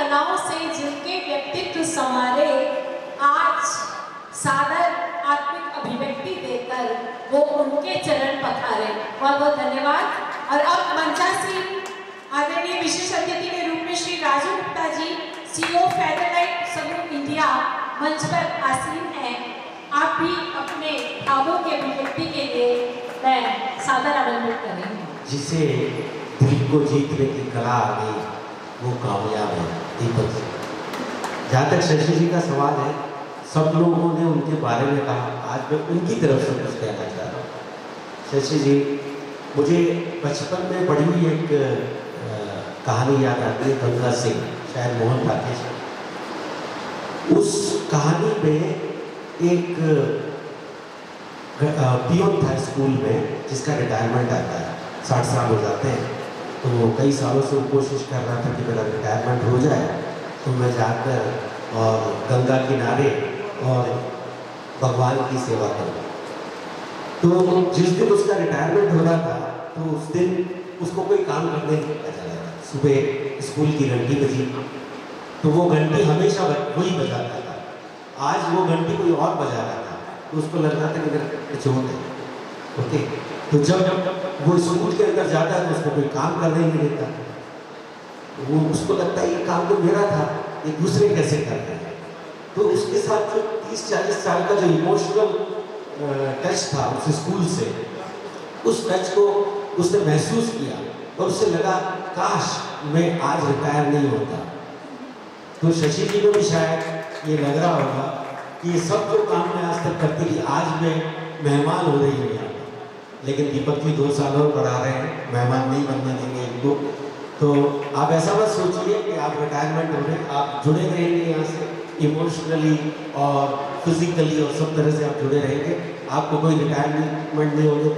कलाओं से जिनके व्यक्तित्व संवारे, आज सादर आत्मिक अभिव्यक्ति देकर वो उनके चरण पखारे। बहुत बहुत धन्यवाद। और अब मंचासीन आदरणीय विशेष अतिथि के रूप में श्री राजू गुप्ता जी, CEO फेडरलाइट समूह इंडिया मंच पर आसीन हैं। आप भी अपने भावों के अभिव्यक्ति के लिए मैं सादर आमंत्रित करेंगे। जिसे दिल को जीतने की कला आ गई वो कामयाब है। दीपक जी, जहाँ तक शशि जी का सवाल है, सब लोगों ने उनके बारे में कहा, आज मैं उनकी तरफ से कुछ कहना चाह रहा हूँ। शशि जी, मुझे बचपन में पढ़ी हुई एक कहानी याद आती है, गंगा सिंह, शायद मोहन राकेश। उस कहानी में एक पियोन था स्कूल में जिसका रिटायरमेंट आता है, 60 साल हो जाते हैं। तो वो कई सालों से वो कोशिश कर रहा था कि मेरा रिटायरमेंट हो जाए तो मैं जाकर और गंगा किनारे और भगवान की सेवा करूँ। तो जिस दिन उसका रिटायरमेंट हो रहा था तो उस दिन उसको कोई काम करने नहीं दिया जा रहा था। सुबह स्कूल की घंटी बजी तो वो घंटी हमेशा वही बजाता था। आज वो घंटी कोई और बजा रहा था तो उसको लग रहा था कि मेरा चोट है। ओके, तो जब वो स्कूल के अंदर जाता है तो उसको कोई काम करने नहीं देता। वो उसको लगता है ये काम तो मेरा था, ये दूसरे कैसे करते हैं। तो उसके साथ जो 30-40 साल का जो इमोशनल टच था उस स्कूल से, उस टच को उसने महसूस किया और उससे लगा काश मैं आज रिटायर नहीं होता। तो शशि जी को भी शायद ये लग रहा होगा कि ये सब जो काम मैं आज तक करती थी, आज मैं मेहमान हो रही हूँ यहाँ पर। लेकिन दीपक जी 2 साल और पढ़ा रहे हैं, मेहमान नहीं बनने देंगे इनको। तो आप ऐसा मत सोचिए कि आप रिटायरमेंट हो रहे हैं, आप जुड़े रहेंगे यहाँ से इमोशनली और फिजिकली और सब तरह से आप जुड़े रहेंगे। आपको कोई रिटायरमेंट नहीं होने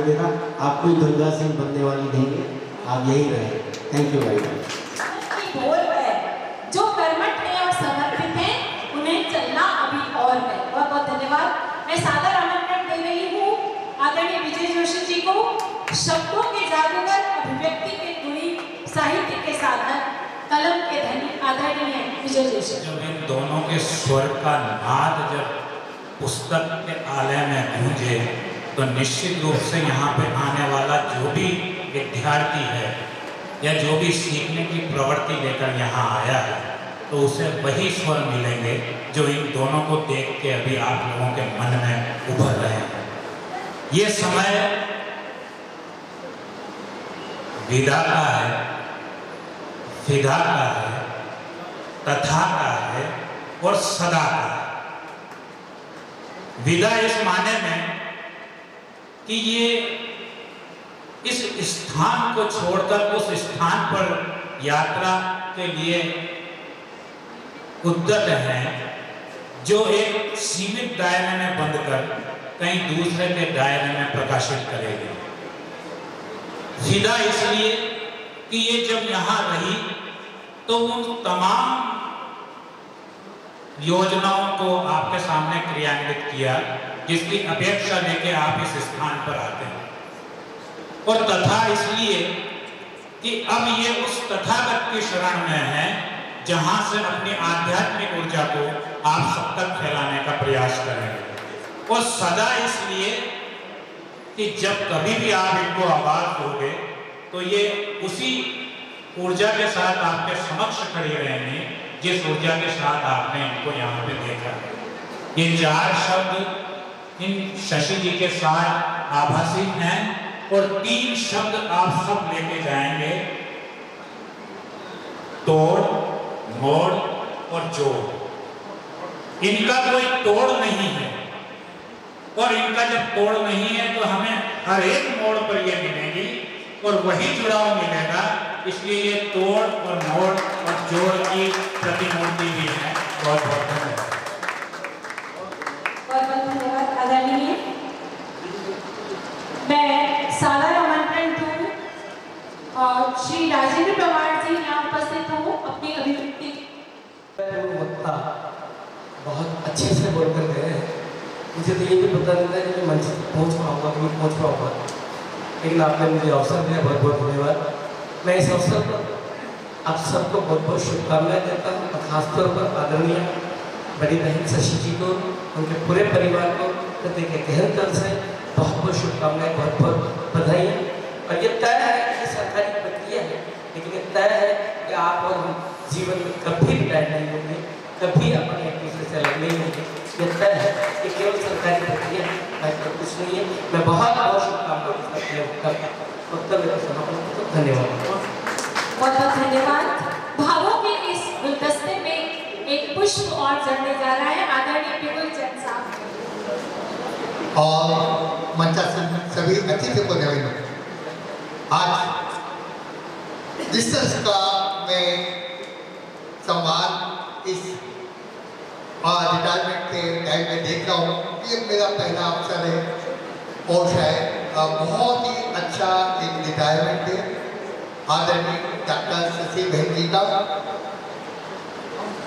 देगा, आप कोई गंगा सिंह बनने वाली नहीं है, आप यही रहेंगे। Thank you very much. जो कर्मठ हैं और समर्पित हैं उन्हें चलना अभी और है। बहुत बहुत धन्यवाद। मैं सादर आमंत्रण दे रही हूँ आदरणीय विजय जोशी जी को, शब्दों के जादूगर, अभिव्यक्ति के गुणी, साहित्य के साधक, कलम के धनी आदरणीय विजय जोशी। जब इन दोनों के स्वर का नाद जब पुस्तक के आलय में गूंजे तो निश्चित रूप से यहाँ पे आने वाला जो भी विद्यार्थी है या जो भी सीखने की प्रवृत्ति लेकर यहाँ आया है तो उसे वही स्वर मिलेंगे जो इन दोनों को देख के अभी आप लोगों के मन में उभर रहे हैं। ये समय विदा का है, फिदा का है, तथा का है और सदा का है। विदा इस माने में कि ये इस स्थान को छोड़कर उस स्थान पर यात्रा के लिए उद्यत हैं जो एक सीमित दायरे में बंद कर कहीं दूसरे के दायरे में प्रकाशित करेगी। फिदा इसलिए कि ये जब यहाँ रही तो उन तमाम योजनाओं को आपके सामने क्रियान्वित किया जिसकी अपेक्षा लेके आप इस स्थान पर आते हैं। और तथा इसलिए कि अब ये उस तथागत की शरण में है जहां से अपनी आध्यात्मिक ऊर्जा को आप सब तक फैलाने का प्रयास करेंगे। और सदा इसलिए कि जब कभी भी आप इनको आवाज दोगे तो ये उसी ऊर्जा के साथ आपके समक्ष खड़ी रहेंगी जिस ऊर्जा के साथ आपने इनको यहाँ पे देखा। ये 4 शब्द इन शशि जी के साथ आभासी हैं और 3 शब्द आप सब लेके जाएंगे, तोड़, मोड़ और जोड़। इनका कोई तोड़ नहीं है और इनका जब तोड़ नहीं है तो हमें हर एक मोड़ पर ये मिलेगी और वही जुड़ाव मिलेगा। इसलिए ये तोड़ और मोड़ और जोड़ की प्रतिमूर्ति भी है। बहुत बहुत धन्यवाद। बहुत बहुत धन्यवाद आदरणीय। मैं सादर आमंत्रण दूं और श्री राजेंद्र पवार जी यहाँ उपस्थित हूँ अपनी अभिव्यक्ति। बहुत अच्छे से बोलकर गए हैं। मुझे तो ये भी पता नहीं था कि मैं मंच तक पहुँच पाऊँगा कि नहीं पहुँच पाऊँगा, लेकिन आपने मुझे अवसर दिया, बहुत बहुत धन्यवाद। मैं इस अवसर पर आप सबको बहुत बहुत शुभकामनाएं देता हूँ और खासतौर पर आदरणीय बड़ी बहन शशि जी को, उनके पूरे परिवार को हृदय के गहन तल से बहुत बहुत शुभकामनाएं, बहुत बहुत बधाई। और ये तय है कि सरकारी प्रक्रिया है, लेकिन ये तय है कि आप और हम जीवन में कभी रिटायर नहीं होंगे, कभी अपने एक दूसरे से अलग नहीं होंगे। ये तय है कि केवल सरकारी प्रक्रिया है, बाकी कुछ नहीं है। मैं बहुत बहुत शुभकामनाएं उत्तर मेरा समापन करता हूं। धन्यवाद। बहुत बहुत धन्यवाद। भावों के इस गुलदस्ते में एक पुष्प और चढ़ने जा रहा है आदरणीय बिपुल चंद साहब और मंचासन सभी अतिथि को नवीन। आज जिस तरह का मैं सम्मान इस रिटायरमेंट के टाइम में देख रहा हूँ, ये मेरा पहला अवसर है और शायद बहुत ही अच्छा एक रिटायरमेंट है आदरणीय डॉक्टर शशि बहन जी का।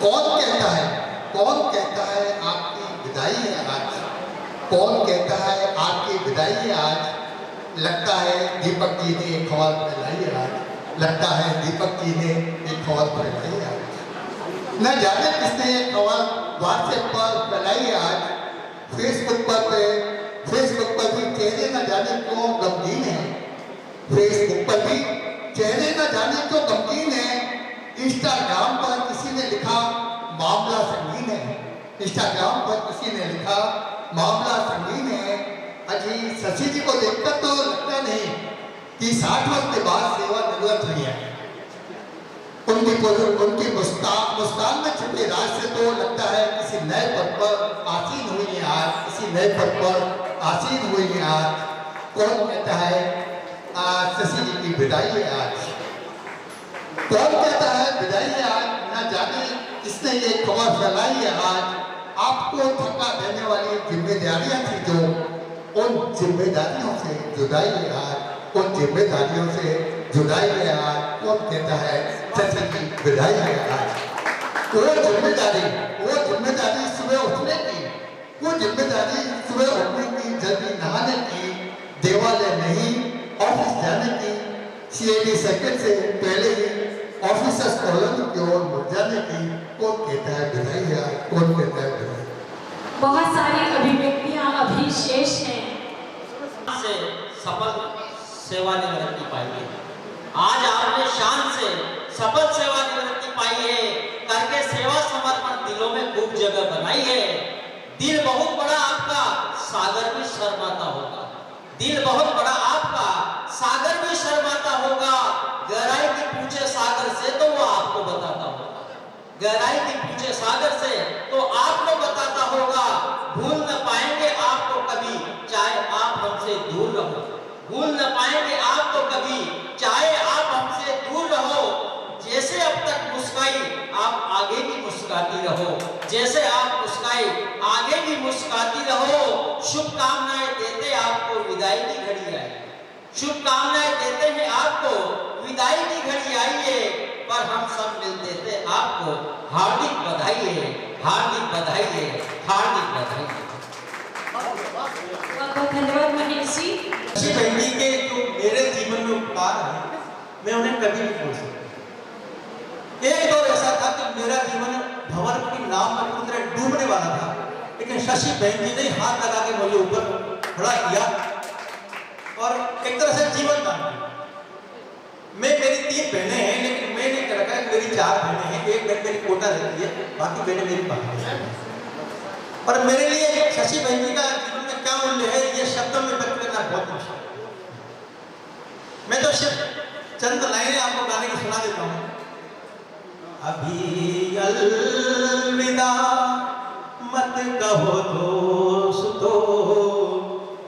कौन कहता है आपकी विदाई है आज, कौन कहता है आपकी विदाई है आज। लगता है दीपक जी ने एक खबर फैलाई है आज, लगता है दीपक जी ने एक खबर फैलाई है आज। न जाने किसने एक खबर व्हाट्सएप पर फैलाई है आज, फेसबुक पर भी चेहरे न जाने क्यों गमगीन है, फेसबुक पर भी चेहरे न जाने क्यों गमगीन है। इंस्टाग्राम पर किसी ने लिखा मामला संगीन है, इंस्टाग्राम पर किसी ने लिखा मामला संगीन है। अजी शशि जी को देखकर तो लगता नहीं कि 60 वर्ष के बाद सेवा निवृत्त हुई है। उनकी मुस्कान में छुपे राज से तो लगता है किसी नए पद पर आसीन हुई है आज, किसी नए पद पर आसीन हुई है आज। कौन कहता है शशि जी की विदाई है आज, कौन कहता है विदाई है आज। न जाने किसने ये खबर फैलाई है आज। आपको थका देने वाली जिम्मेदारियां थी जो, उन जिम्मेदारियों से जुदाई है आज, उन जिम्मेदारियों से जुदाई है आज। कौन कहता है शशि की विदाई है आज। वो जिम्मेदारी सुबह उठने की, वो जिम्मेदारी सुबह उठने की, जल्दी नहाने की, देवालय नहीं ऑफिस जाने की, CID सेकंड से पहले ही ऑफिसर्स कॉलोनी की ओर मुड़ जाने की। कौन कहता है विदाई है, कौन कहता है विदाई। बहुत सारी अभिव्यक्तियां अभी शेष हैं। से सफल सेवानिवृत्ति पाई है। आज आपने शान से सफल सेवानिवृत्ति पाई है, करके सेवा समर्पण दिलों में खूब जगह बनाई है। दिल बहुत बड़ा आपका, सागर भी शर्माता होगा। दिल बहुत बड़ा आपका, सागर भी शर्माता होगा। गहराई की पूछे सागर से तो वो आपको बताता होगा, गहराई की पूछे सागर से तो आपको बताता होगा। भूल न पाएंगे आपको कभी, चाहे आप हमसे दूर रहो। भूल न पाएंगे आपको कभी, चाहे आप हमसे दूर रहो। जैसे अब तक मुस्काई आप आगे भी मुस्काती रहो, जैसे आप मुस्काई आगे भी मुस्काती रहो। शुभकामनाएं देते आपको विदाई की घड़ी आई, शुभकामनाएं देते हैं आपको विदाई की घड़ी आई है। पर हम सब मिल देते आपको हार्दिक बधाई है, हार्दिक बधाई है, हार्दिक बधाई है। बहुत बहुत धन्यवाद महेश जी। शशि बहन जी के जो मेरे जीवन में उपकार है, मैं उन्हें कभी नहीं भूल सकता। एक दौर ऐसा था कि मेरा जीवन भंवर की नाव में पूरी तरह डूबने वाला था, लेकिन शशि बहन जी ने हाथ लगा के मुझे ऊपर खड़ा किया और एक तरह से जीवन दान दिया। मेरी 3 बहनें हैं, लेकिन मैं नहीं कर रखा मेरी 4 बहनें हैं। एक बहन मेरी कोटा रहती है, बाकी बहनें मेरी बाहर हैं। और मेरे लिए शशि बहन जी का जीवन में क्या मूल्य है, ये शब्दों में व्यक्त करना बहुत मुश्किल है। मैं तो सिर्फ चंद लाइनें आपको गाने की सुना देता हूँ। अभी अलविदा मत कहो दोस्तों,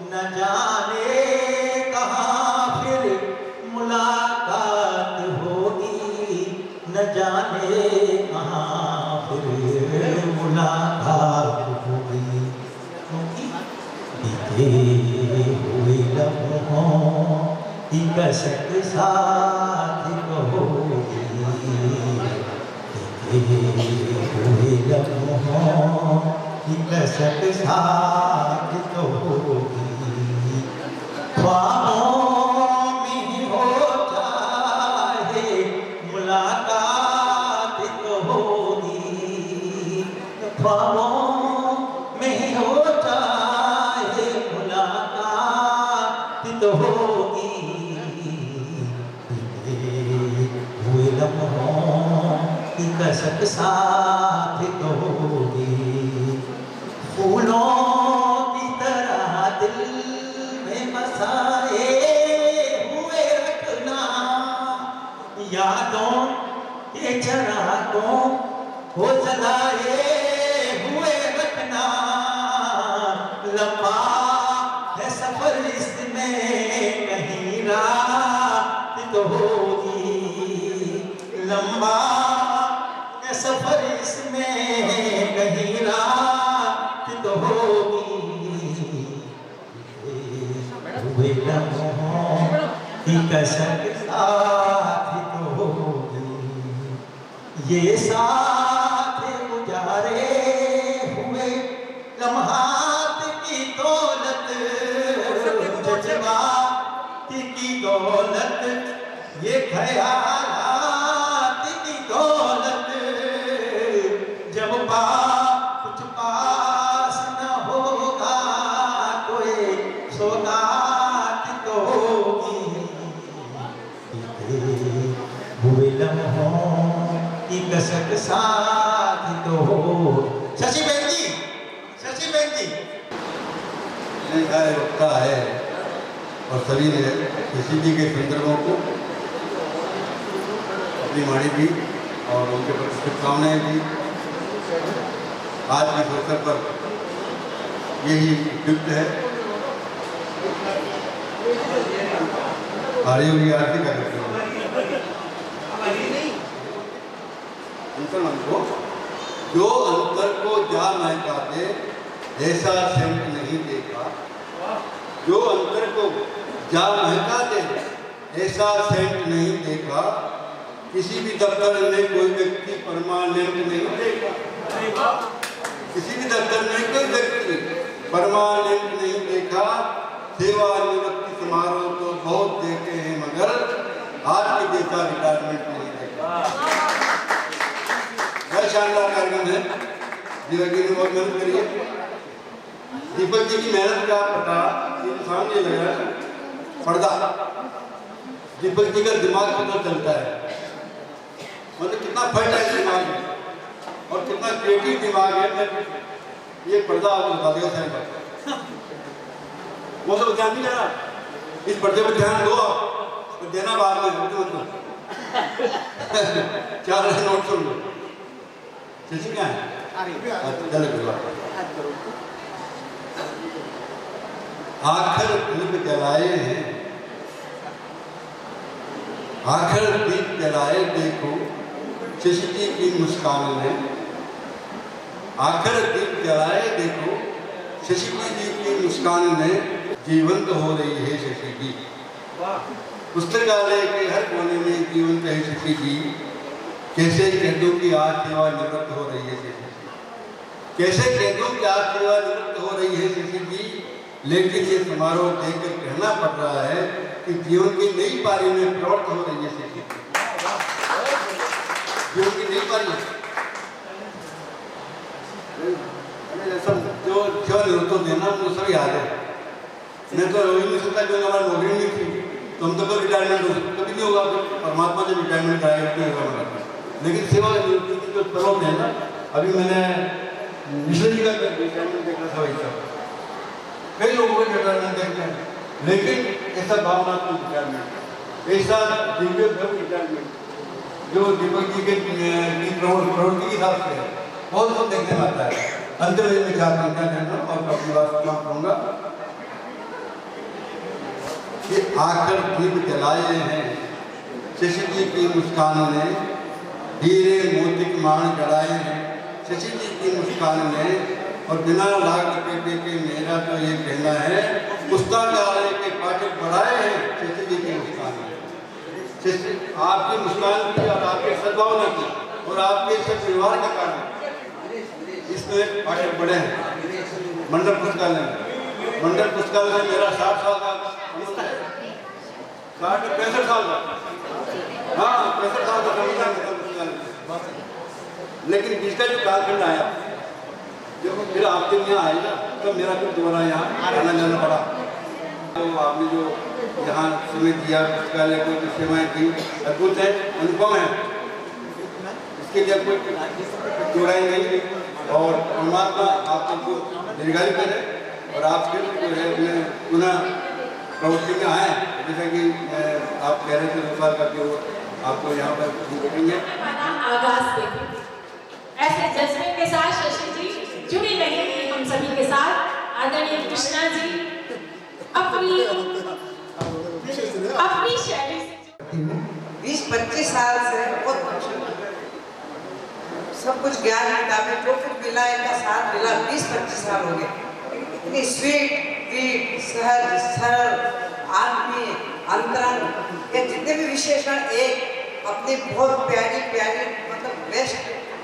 न जाने कहाँ फिर मुलाकात होगी, न जाने कहाँ फिर मुलाकात होगी। बीते हुए लम्हों की कसक साथ कहोगी, हुए लम्हों की कसक साथ कहोगी। ख्वाबों में हो चाहे मुलाकात ख्वाबों में हो चाहे मुलाकात तो होगी, हुए लम्हों की कसक साथ तो होगी, फूलों की तरह दिल में बसाए हुए रखना, यादों के चरागों को जलाए हुए रखना, लंबा है सफर इसमें कहीं रात तो होगी, लंबा है सफर इसमें कहीं रात तो होगी, हुए लम्हों की कसक साथ तो होगी, ये साथ गुजारे हुए लम्हात की दौलत, जज्बात की दौलत, ये ख्यालात की दौलत, जब कुछ पास न होगा कोई सौगात तो होगी, हुए लम्हों की कसक साथ तो हो। शशि बहन जी, शशि बहन जी, वक्ता है और सभी ने किसी जी के संदर्भों को अपनी वाणी दी और उनके प्रति शुभकामनाएं दी। आज के अवसर पर यही उपयुक्त है। आर्यों की आरती कर रहे हैं को, जो अंतर को जा महका दे ऐसा सेंट नहीं देखा, जो अंतर को जा महका दे ऐसा सेंट नहीं देखा, किसी भी दफ्तर में कोई व्यक्ति परमानेंट नहीं देखा, किसी भी दफ्तर में कोई व्यक्ति परमानेंट नहीं देखा, सेवानिवृत्ति समारोह तो बहुत देखे हैं मगर आज के जैसा रिटायरमेंट नहीं देखा। बहुत शानदार कार्यक्रम है, दीपक जी ने बहुत मेहनत करी है। दीपक जी की मेहनत का पता सामने लग रहा है, पर्दा दीपक जी का दिमाग कितना चलता है, मतलब कितना फर्टाइल दिमाग है और कितना क्रिएटिव दिमाग है। ये पर्दा आपको बता देगा साइड वो सब ध्यान नहीं दे रहा, इस पर्दे पर ध्यान दो आप, तो देना बाद में क्या नोट सुन लो। शशि क्या है? आखिर दीप जलाए हैं, आखिर दीप जलाए देखो शशि जी की मुस्कान ने, आखिर दीप जलाए देखो शशि जी की मुस्कान ने, जीवंत हो रही है शशि जी। पुस्तकालय के हर कोने में जीवंत है शशि जी। कैसे कैदों की आज सेवा निवृत्त हो रही है शशि जी, कैसे कैदों की आज सेवा निवृत्त हो रही है शशि जी। लेकिन ये समारोह देखकर कहना पड़ रहा है कि जीवन की नई पारी में प्रवृत्त हो रही है शशि जी, जीवन की नई पारी सब जो सेवा निवृत्त देना मुझे सब याद है। मैं तो रोहित नहीं सकता क्योंकि हमारी नौकरी नहीं थी, तो हम तो कभी रिटायरमेंट कभी नहीं होगा, परमात्मा जब रिटायरमेंट कराएगा नहीं होगा हमारा। लेकिन सेवा निवृत्ति की जो प्रलोभ है ना, अभी मैंने मिश्र जी का रिटायरमेंट देखा था, वैसा कई लोगों को रिटायरमेंट देखते हैं, लेकिन ऐसा भावनात्मक रिटायरमेंट, ऐसा दिव्य रिटायरमेंट जो दीपक जी के प्रवृत्ति के हिसाब से है, बहुत सब देखने में आता है। अंतर्वेद में चार घंटा कहना और अपनी बात समाप्त करूंगा कि आखिर दीप जलाए हैं शशि जी की मुस्कान ने, हीरे मोतिक मान जलाए हैं शशि जी की मुस्कान ने, और बिना लाग के मेरा तो ये कहना है, पुस्तकालय के पाठक बढ़ाए हैं शशि जी की मुस्कान ने। आपकी मुस्कान की और आपके सद्भावना की और आपके सद्व्यवहार के कारण इसमें पाठक बढ़े हैं। मंडल पुस्तकालय में, मंडल पुस्तकालय में मेरा 60 साल का 65 साल का, हाँ 65 साल का, लेकिन जिसका जो कालखंड आया जब फिर आपके यहाँ आए ना तब मेरा फिर दोबारा यहाँ आना जाना पड़ा। तो आपने जो यहाँ समय दिया, पुस्तकालय को जो सेवाएँ दी, अद्भुत है, अनुपम है, इसके लिए कोई जोड़ाई नहीं। और परमात्मा आप सबको दीर्घायु करे और आप फिर जो है अपने पुनः प्रवृत्ति में आए, जैसा कि आप कह रहे थे 2 साल का जो आपको यहाँ पर देखेंगे। आगाज देखेंगे ऐसे जज्बे के साथ शशि जी जुड़ी रहेंगे हम सभी के साथ। आदरणीय कृष्णा जी अपनी शैली से 20-25 साल से बहुत सब कुछ ज्ञान किताबें जो कुछ मिला इनका साथ मिला 20-25 साल हो गए। इतनी स्वीट सहज सरल आत्मीय अंतरंग ये जितने भी विशेषण एक अपनी बहुत प्यारी मतलब बेस्ट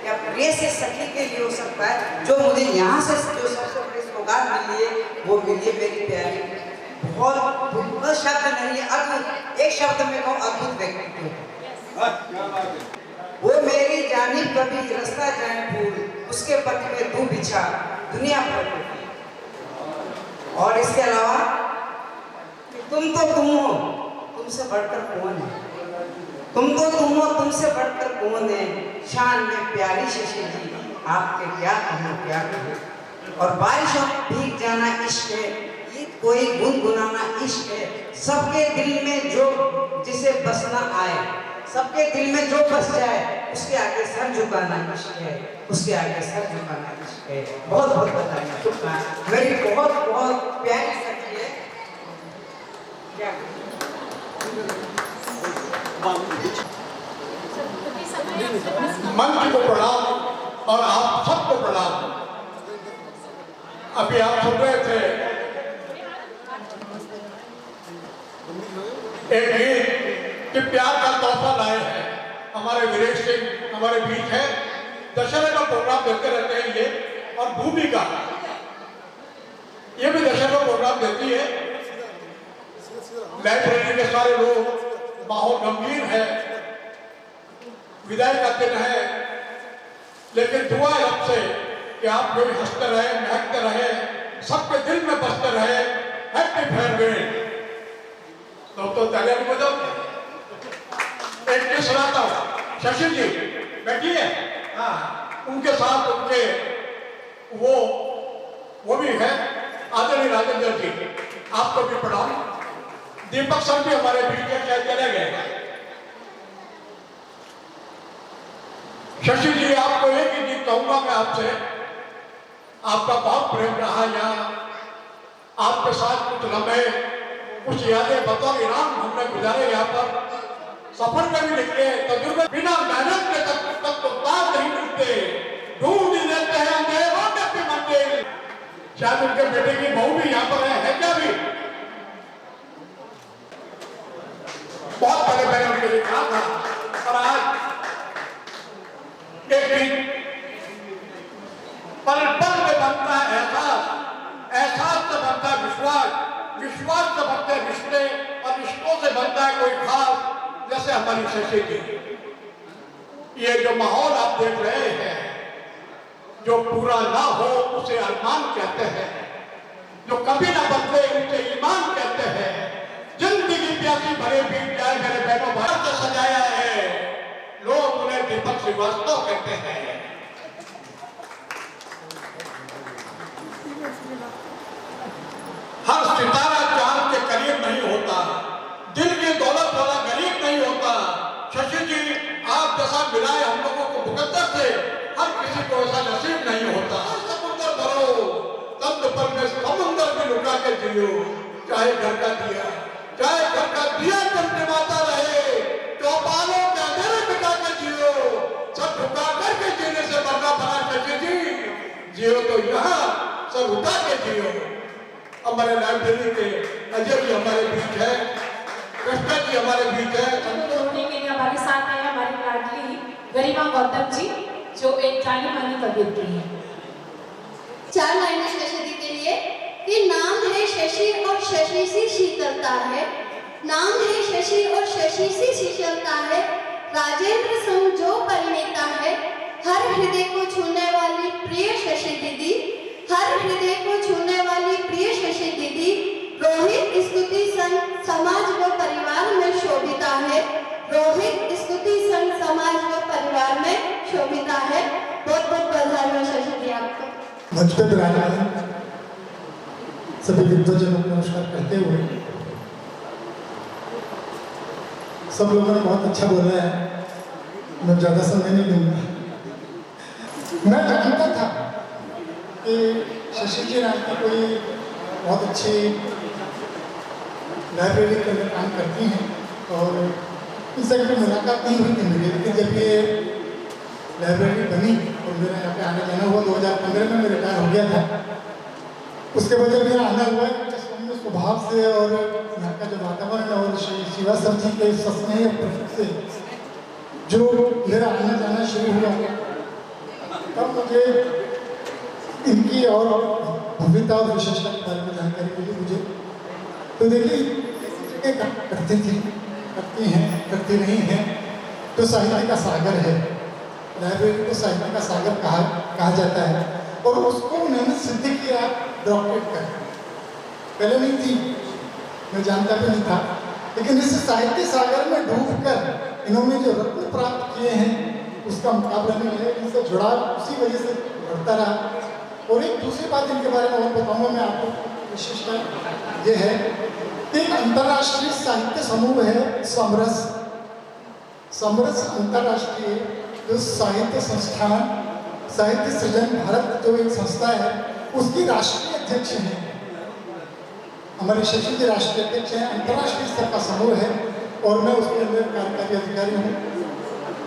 या प्रिय से सखी के लिए हो सकता है। जो मुझे यहाँ से जो सबसे बड़ी सौगात मिली है वो मिली है मेरी प्यारी, बहुत शब्द नहीं है, अद्भुत, एक शब्द में कहूँ अद्भुत व्यक्तित्व। वो मेरी जानिब कभी रास्ता जाए भूल, उसके पथ में तू बिछा दुनिया भर। और इसके अलावा तुम तो तुम हो, तुमसे बढ़कर कौन है, तुम तो तुम हो, तुमसे बढ़कर कौन है, शान में प्यारी शशि जी आपके क्या कहूँ क्या कहूँ। और बारिशों में भीग जाना इश्क है, ये कोई गुनगुनाना इश्क है, सबके दिल में जो जिसे बसना आए, सबके दिल में जो बस जाए उसके आगे सर झुकाना इश्क है, उसके आगे सर झुकाना इश्क है। बहुत बहुत बताइए शुक्रिया। मेरी बहुत बहुत प्यारी सखी है। क्या मंच को प्रणाम और आप सबको प्रणाम। अभी आप सुन रहे थे एक गीत कि प्यार का तोहफा लाए हैं। हमारे वीरेश सिंह हमारे बीच है, दशहरे का प्रोग्राम देते रहते हैं ये, और भूमिका ये भी दशहरे का प्रोग्राम देती है। लाइब्रेरी के सारे लोग, माहौल गंभीर है, विदाई का दिन है, लेकिन दुआ है आपसे कि आप लोग हंसते रहे, महकते रहे, सबके दिल में बसते रहे। Happy farewell. तो तैयारी बदल एक किस सुनाता हूँ। शशि जी बैठिए, हाँ, उनके साथ उनके वो भी है आदरणीय राजेंद्र जी, आपको भी प्रणाम। दीपक सर भी हमारे बीच में शायद चले गए। शशि जी आपको एक ही चीज कहूंगा मैं आपसे, आपका बहुत प्रेम रहा यहाँ, आपके साथ कुछ लम्हे कुछ यादें बतौर इनाम हमने गुजारे। यहाँ पर सफर में भी निकले, तजुर्बे बिना मेहनत के तक तो तार नहीं मिलते, ढूंढ ही लेते हैं अंधेरों में अपनी मंजिल। शायद उनके बेटे की बहू भी यहाँ पर है क्या भी? बहुत पहले मैंने उनके लिए कहा था, और आज एक दिन पल पल में बनता है एहसास, एहसास से बनता है विश्वास, विश्वास से बनते हैं रिश्ते, और रिश्तों से बनता है कोई खास, जैसे हमारी शशि की। ये जो माहौल आप देख रहे हैं, जो पूरा ना हो उसे अरमान कहते हैं, जो कभी ना बदले उसे ईमान कहते हैं। जिंदगी प्यासी भरे बीत जाए मेरे बहनों भाई से सजाया है, लोग उन्हें दीपक श्रीवास्तव कहते हैं। हर सितारा चांद के करीब नहीं होता, दिल की दौलत वाला गरीब नहीं होता। शशि जी आप जैसा मिलाए हम लोगों को मुकद्दर से, हर किसी को ऐसा नसीब नहीं होता। समुद्र भरो तब पर में समुद्र में लुटा के जियो, चाहे घर का दिया, चाहे घर का दिया टिमटिमाता रहे, चौपालों के अंधेरे बिता के जियो, सब झुका करके जीने से मरना बना। शशि जी जियो तो यहाँ, सब उठा के जियो। हमारे लाइब्रेरी के अजय जी हमारे बीच है, कृष्णा जी हमारे बीच है। होने के लिए हमारे साथ है हमारी लाडली गरिमा गौतम जी, जो एक जानी मानी कवियत्री है। 4 लाइनें शशि जी के लिए कि नाम है शशि और शशि सी शीतलता है, नाम है शशि और शशि सी शीतलता है, राजेंद्र संग जो परिणीता है, हर हृदय को छूने वाली प्रिय शशि दीदी, हृदय को छूने वाली प्रिय शशि दीदी रोहित स्तुति संघ समाज व परिवार में शोभिता है। रोहित स्तुति संघ समाज व परिवार में शोभिता है। बहुत बहुत बधाई शशि दी आपको। मंच पे विराजमान सभी विद्वजनों को नमस्कार करते हुए, सब लोगों ने बहुत अच्छा बोला है, मैं ज़्यादा समय नहीं दूंगा। मैं जानता था कि शशि जी नाम की कोई बहुत अच्छी लाइब्रेरी के अंदर काम करती हैं और इनसे कभी मुलाकात नहीं हुई थी मेरी, लेकिन जब ये लाइब्रेरी बनी और मेरा यहाँ पे आना जाना हुआ 2015 में मैं रिटायर हो गया था, उसके बाद जब मेरा आना हुआ जिस स्वभाव से और यहाँ का जो वातावरण और शिवा सर जी के स्नेह प्रतीक से जो मेरा आना जाना शुरू हुआ, तब मुझे इनकी और भव्यता और विशेषता के बारे में जानकारी मिली मुझे। तो देखिए करती थी, करती हैं, करती नहीं हैं, तो साहित्य का सागर है। लाइब्रेरी को साहित्य का सागर कहा जाता है और उसको उन्होंने सिद्ध किया डॉक्टरेट कर। पहले नहीं थी, मैं जानता भी नहीं था, लेकिन इस साहित्य सागर में डूबकर इन्होंने जो रत्न प्राप्त किए हैं उसका मुकाबला नहीं है। इनसे जुड़ाव उसी वजह से बढ़ता रहा। और एक दूसरी बात इनके बारे में और बताऊंगा मैं आपको, विशेषता ये है कि एक अंतर्राष्ट्रीय साहित्य समूह है समरस। समरस अंतर्राष्ट्रीय जो साहित्य संस्थान, साहित्य सृजन भारत जो एक संस्था है, उसकी राष्ट्रीय अध्यक्ष हैं हमारे शशि जी, राष्ट्रीय अध्यक्ष हैं। अंतर्राष्ट्रीय स्तर का समूह है और मैं उसके अंदर कार्यकारी अधिकारी हूँ।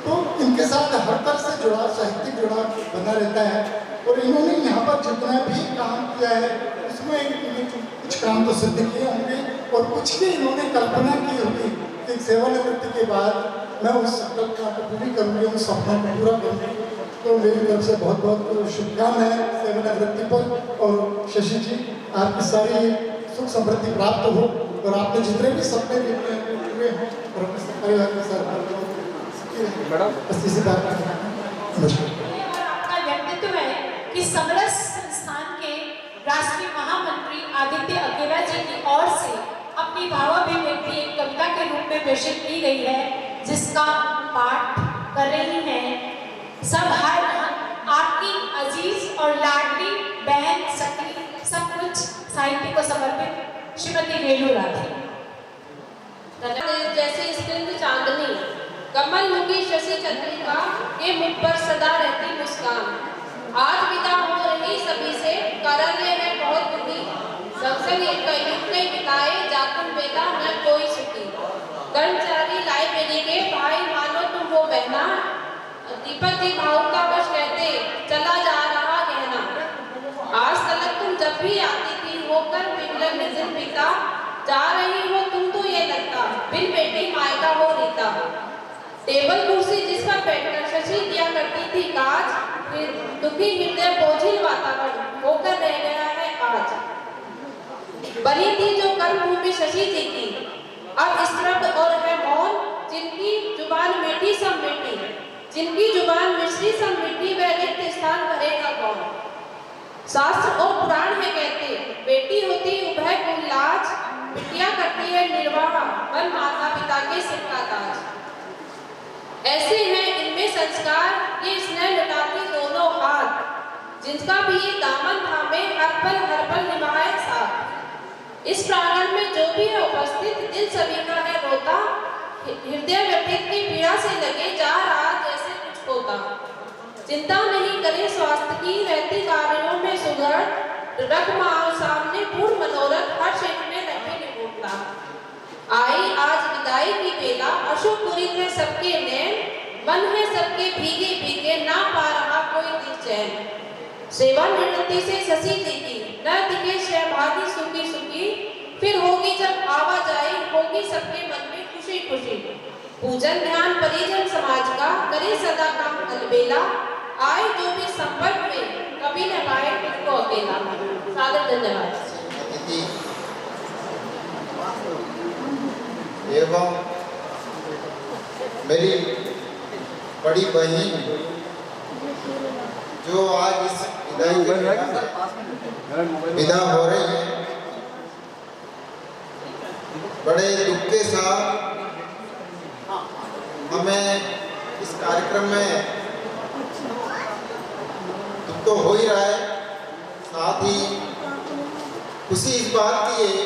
तो इनके साथ हर तरह से जुड़ाव, साहित्यिक जुड़ाव बना रहता है। और इन्होंने यहाँ पर जितना भी काम किया है उसमें कुछ काम तो सिद्ध किए होंगे और कुछ की इन्होंने कल्पना की होगी कि सेवानिवृत्ति के बाद मैं उस कल्पना को पूरी करूँगी, उस सपना को पूरा करूँगी। तो मेरी तरफ से बहुत बहुत शुभकामनाएं सेवानिवृत्ति पर। और शशि जी, आपकी सारी सुख समृद्धि प्राप्त हो और आपने जितने भी सपने देखे हुए हैं और अपने परिवार के साथ से बात आपका व्यक्तित्व है कि समरस संस्थान के राष्ट्रीय महामंत्री आदित्य अकेला जी की ओर से अपनी भावाभिव्यक्ति एक कविता के रूप में प्रेषित की गई है, जिसका पाठ कर रही हैं सब हर आपकी अजीज और लाडली बहन सखी सब कुछ साहित्य को समर्पित श्रीमती रेणु राठी। जैसे स्निग्ध चांदनी कमल मुखी शशि चंद्रिका के मुख पर सदा रहती मुस्कान। आज विदा हो रही सभी से करने है बहुत दुखी। संग युग कई बिताए जाकुन बेला न कोई सुखी। कर्मचारी लाइब्रेरी के भाई मानो तुम वो बहना, दीपक जी भावुकतावश कहते चला जा रहा कहना। आज तलक तुम जब भी आती थी होकर विमलन निजिन पिता, जा रही हो तुम तो ये लगता बिन बेटी मायका हो रीता। टेबल कुर्सी जिस पर बैठकर शशि किया करती थी काज, फिर दुखी हृदय बोझिल वातावरण होकर रह गया है आज। बनी थी जो कर्मभूमि शशि जी की, अब स्तब्ध और है मौन। जिनकी जुबान मीठी सब मीठी, जिनकी जुबान मिश्री सब मीठी, वह रिक्त स्थान भरेगा कौन। शास्त्र और पुराण है कहते बेटी होती उभय कुल लाज, बिटिया करती है निर्वाह वन माता पिता के सिर का ताज। ऐसे हैं इनमें संस्कार ये स्नेह लुटाती दोनों हाथ, जिनका भी ये दामन थामे हर पल निभाए साथ। इस प्रांगण में जो भी है उपस्थित दिल सभी का है रोता, हृदय व्यथित की पीड़ा से लगे जा रहा जैसे कुछ होता। चिंता नहीं करे स्वास्थ्य की रहती कार्यों में सुगढ़, रख माओ सामने पूर्ण मनोरथ हर क्षेत्र में रखे निपुणता। आई आज विदाई की बेला अशोक पूरी है सबके नैन, मन है सबके भीगे भीगे ना पा रहा कोई दिल चैन। सेवानिवृत्ति से शशि जी की न दिखे सहभागी सुखी सुखी, फिर होगी जब आवाजाही होगी सबके मन में खुशी खुशी। पूजन ध्यान परिजन समाज का करे सदा काम अलबेला, आए जो भी संपर्क में कभी न पाए खुद को अकेला। सादर धन्यवाद। एवं मेरी बड़ी बहन जो आज इस विदाई के विदा हो रही है। बड़े दुख के साथ हमें इस कार्यक्रम में दुख तो हो ही रहा है, साथ ही खुशी इस बात की है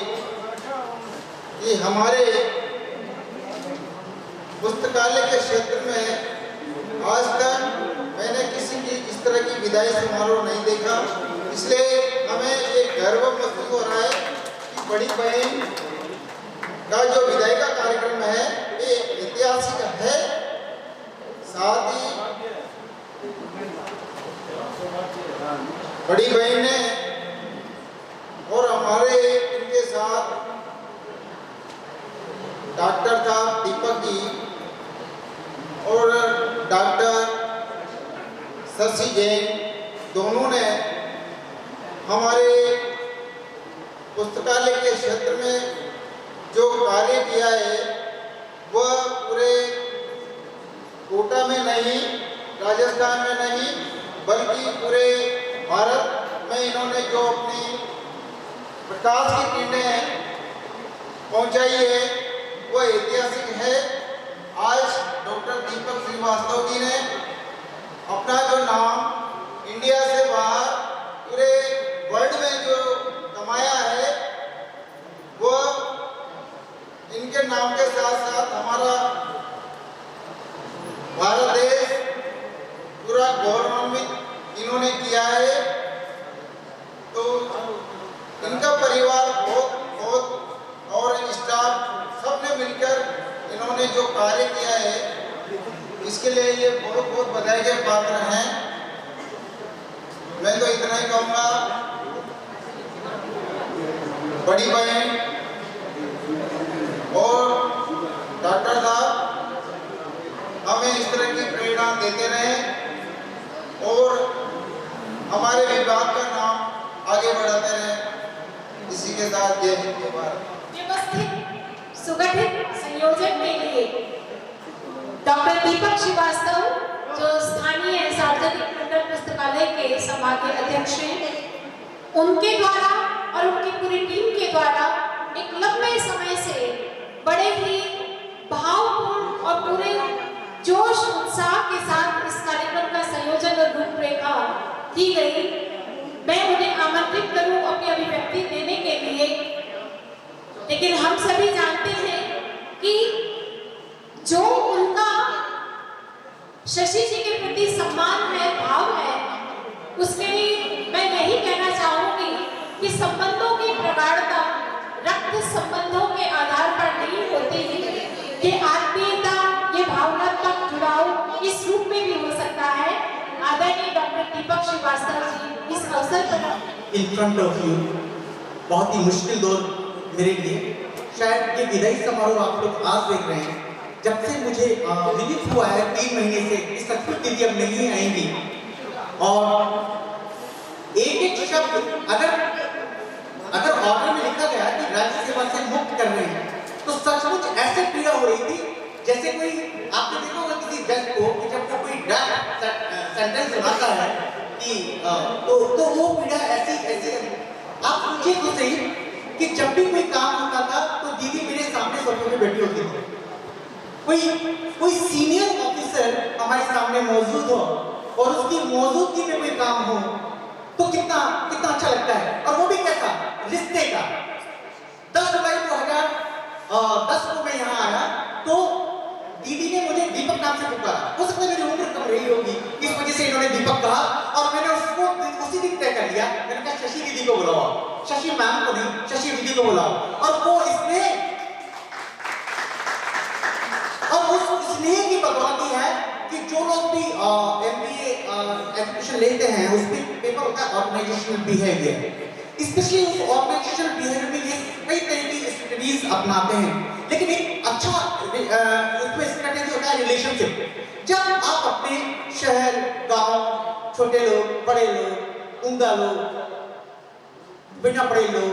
कि हमारे पुस्तकालय के क्षेत्र में आज तक मैंने किसी की इस तरह की विदाई समारोह नहीं देखा, इसलिए हमें एक गर्व महसूस हो रहा है कि बड़ी बहन का जो विदाई का कार्यक्रम है ये ऐतिहासिक है। साथ ही बड़ी बहन ने और हमारे इनके साथ डॉक्टर साहब दीपक जी और डॉक्टर शशि जैन दोनों ने हमारे पुस्तकालय के क्षेत्र में जो कार्य किया है वह पूरे कोटा में नहीं, राजस्थान में नहीं, बल्कि पूरे भारत में इन्होंने जो अपनी प्रकाश की किरणें पहुंचाई है वह ऐतिहासिक है। आज डॉक्टर दीपक श्रीवास्तव जी ने अपना जो नाम इंडिया से बाहर पूरे वर्ल्ड में जो कमाया है वो इनके नाम के साथ साथ हमारा भारत देश पूरा गौरवान्वित इन्होंने किया है। तो इनका परिवार बहुत और स्टाफ सबने मिलकर इन्होंने जो कार्य किया है इसके लिए ये बहुत बधाई के पात्र हैं। मैं तो इतना ही कहूँगा, बड़ी बहन और डॉक्टर साहब हमें इस तरह की प्रेरणा देते रहें और हमारे विभाग का नाम आगे बढ़ाते रहें। इसी के साथ जय हिंद जय भारत। व्यवस्थित सुगठित संयोजन के लिए डॉक्टर दीपक श्रीवास्तव जो स्थानीय सार्वजनिक मंडल पुस्तकालय के संभागीय अध्यक्ष हैं, उनके द्वारा और उनकी पूरी टीम के द्वारा एक लंबे समय से बड़े ही भावपूर्ण और पूरे जोश उत्साह के साथ इस कार्यक्रम का संयोजन और रूपरेखा की गई। मैं उन्हें आमंत्रित करूं अपनी अभिव्यक्ति देने के लिए, लेकिन हम सभी जानते हैं कि जो उनका शशि जी के प्रति सम्मान है, भाव है, उसके लिए मैं यही कहना चाहूंगी कि संबंधों की प्रगाढ़ता रक्त संबंधों के आधार पर नहीं होती है। ये आत्मीयता, ये भावनात्मक जुड़ाव इस रूप में भी हो सकता है। आदरणीय डॉक्टर दीपक श्रीवास्तव जी इस अवसर पर इन फ्रंट ऑफ यू बहुत ही मुश्किल दौर मेरे लिए, शायद ये विदाई समारोह आप लोग आज देख रहे हैं। जब से मुझे विदित हुआ है 3 महीने से इस सचमुच दीदी अब नहीं आएंगी और एक शब्द अगर ऑर्डर में लिखा गया कि राज्य सेवा से मुक्त कर रहे हैं तो सचमुच ऐसे पीड़ा हो रही थी जैसे कोई आपने देखा होगा किसी जज को कि जब कोई ड्राफ्ट सेंटेंस सुनाता है कि तो वो पीड़ा ऐसी आप पूछिए तो सही कि जब भी कोई काम होता था तो दीदी मेरे सामने सोफे में बैठी होती थी। कोई सीनियर ऑफिसर हमारे सामने मौजूद हो और उसकी मौजूदगी में कोई काम हो तो कितना अच्छा लगता है। और वो भी कैसा, रिश्ते का। 10 जुलाई 2010 को मैं यहाँ आया तो दीदी ने मुझे दीपक नाम से पुकारा। हो सकता है मेरी उम्र कम रही होगी, इस वजह से इन्होंने दीपक कहा और मैंने उसको उसी दिन तय कर लिया। मैंने कहा शशि दीदी को बुलाओ, शशि मैम को नहीं, शशि दीदी को बुलाओ। और वो इसने और उस स्नेह की बदौलत है कि जो लोग भी MBA एजुकेशन लेते हैं उसमें पेपर होता है ऑर्गेनाइजेशनल बिहेवियर। स्पेशली उस ऑर्गेनाइजेशनल बिहेवियर में ये कई तरह की स्टडीज अपनाते हैं, लेकिन एक अच्छा उसमें स्ट्रेटेजी होता है रिलेशनशिप। जब आप अपने शहर, गांव, छोटे लोग, बड़े लोग, उम्दा लोग, बिना पढ़े लोग,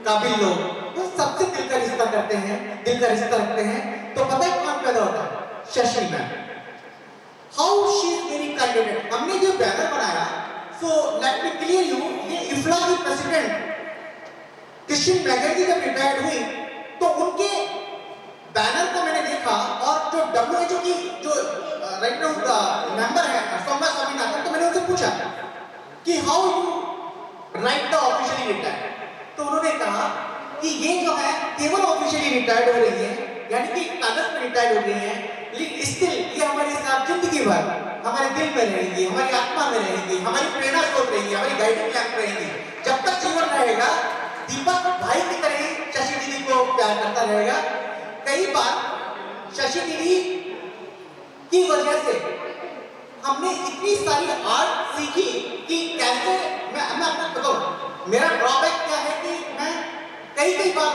काबिल लोग, तो सबसे दिल का रिश्ता करते हैं, दिल का रिश्ता रखते हैं, तो पता है कौन पैदा होता है? Shashi ma'am. How she is very kind. हमने जो बैनर बनाया so let me clear you, ये इफ्ला की प्रेसिडेंट क्रिश्चियन बैनर्जी जब रिटायर्ड हुई तो उनके बैनर को मैंने देखा और जो WHO की जो राइट नाउ मेंबर है सौम्या स्वामीनाथन, तो मैंने उनसे पूछा कि how you right the officially retired, तो उन्होंने कहा कि ये जो है केवल ऑफिशियली रिटायर्ड हो रही है, यानी कि कागज पर रिटायर्ड हो रही है, लेकिन स्टिल ये हमारे साथ जिंदगी भर हमारे दिल में रहेगी, हमारी आत्मा में रहेगी, हमारी प्रेरणा स्रोत रहेगी, हमारी गाइडिंग लैंप रहेगी। जब तक जीवन रहेगा दीपक भाई की तरह ही शशि दीदी को प्यार करता रहेगा। कई बार शशि दीदी की वजह से हमने इतनी सारी आर्ट सीखी कि कैसे मैं आपको बताऊं, मेरा ड्रॉबैक क्या है कि मैं कई बार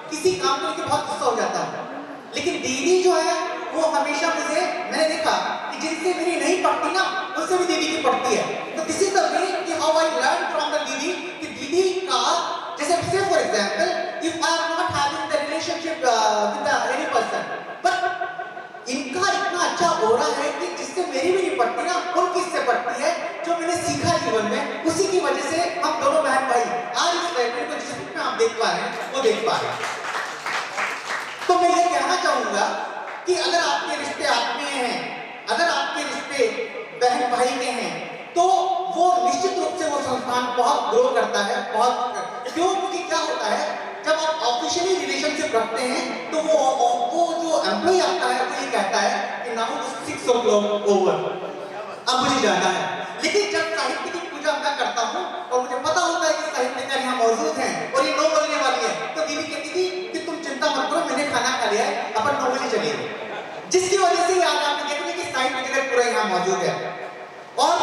किसी काम को लेकर बहुत गुस्सा हो जाता है, लेकिन दीदी जो है वो हमेशा मुझे, मैंने देखा कि जिनसे मेरी नहीं पड़ती ना उनसे भी दीदी की पड़ती है। तो दिस इज द वे कि how I learn from the दीदी, कि दीदी का जैसे से for example if I am not having the relationship with any person, but इनका इतना अच्छा हो रहा है कि जिससे मेरी भी नहीं पड़ती ना उनकी इससे पड़ती है, जो मैंने सीखा जीवन में, उसी की वजह से हम दोनों बहन भाई आज इस लाइब्रेरी को जिस रूप में आप देख पा रहे हैं वो देख पा रहे हैं। तो मैं ये कहना चाहूंगा कि अगर आपके रिश्ते आत्मीय हैं, अगर आपके रिश्ते बहन भाई के हैं, तो वो निश्चित रूप से वो संस्थान बहुत ग्रो करता है, बहुत क्यों, क्योंकि क्या होता है जब आप ऑफिशियली रिलेशनशिप रखते हैं तो वो जो एम्प्लॉय आता है वो ये कहता है कि नाउ 6 o'clock ओवर, अब मुझे जाना है। लेकिन जब साहित्य की पूजा मैं करता हूँ और मुझे पता होता है कि साहित्यकार यहाँ मौजूद हैं और ये 9 बजने वाली है, तो दीदी कहती थी कि तुम चिंता मत करो, मैंने खाना खा लिया है, अपन 9 बजे चलेंगे। जिसकी वजह से आज आप देखेंगे कि साहित्य जगत पूरा यहाँ मौजूद है। और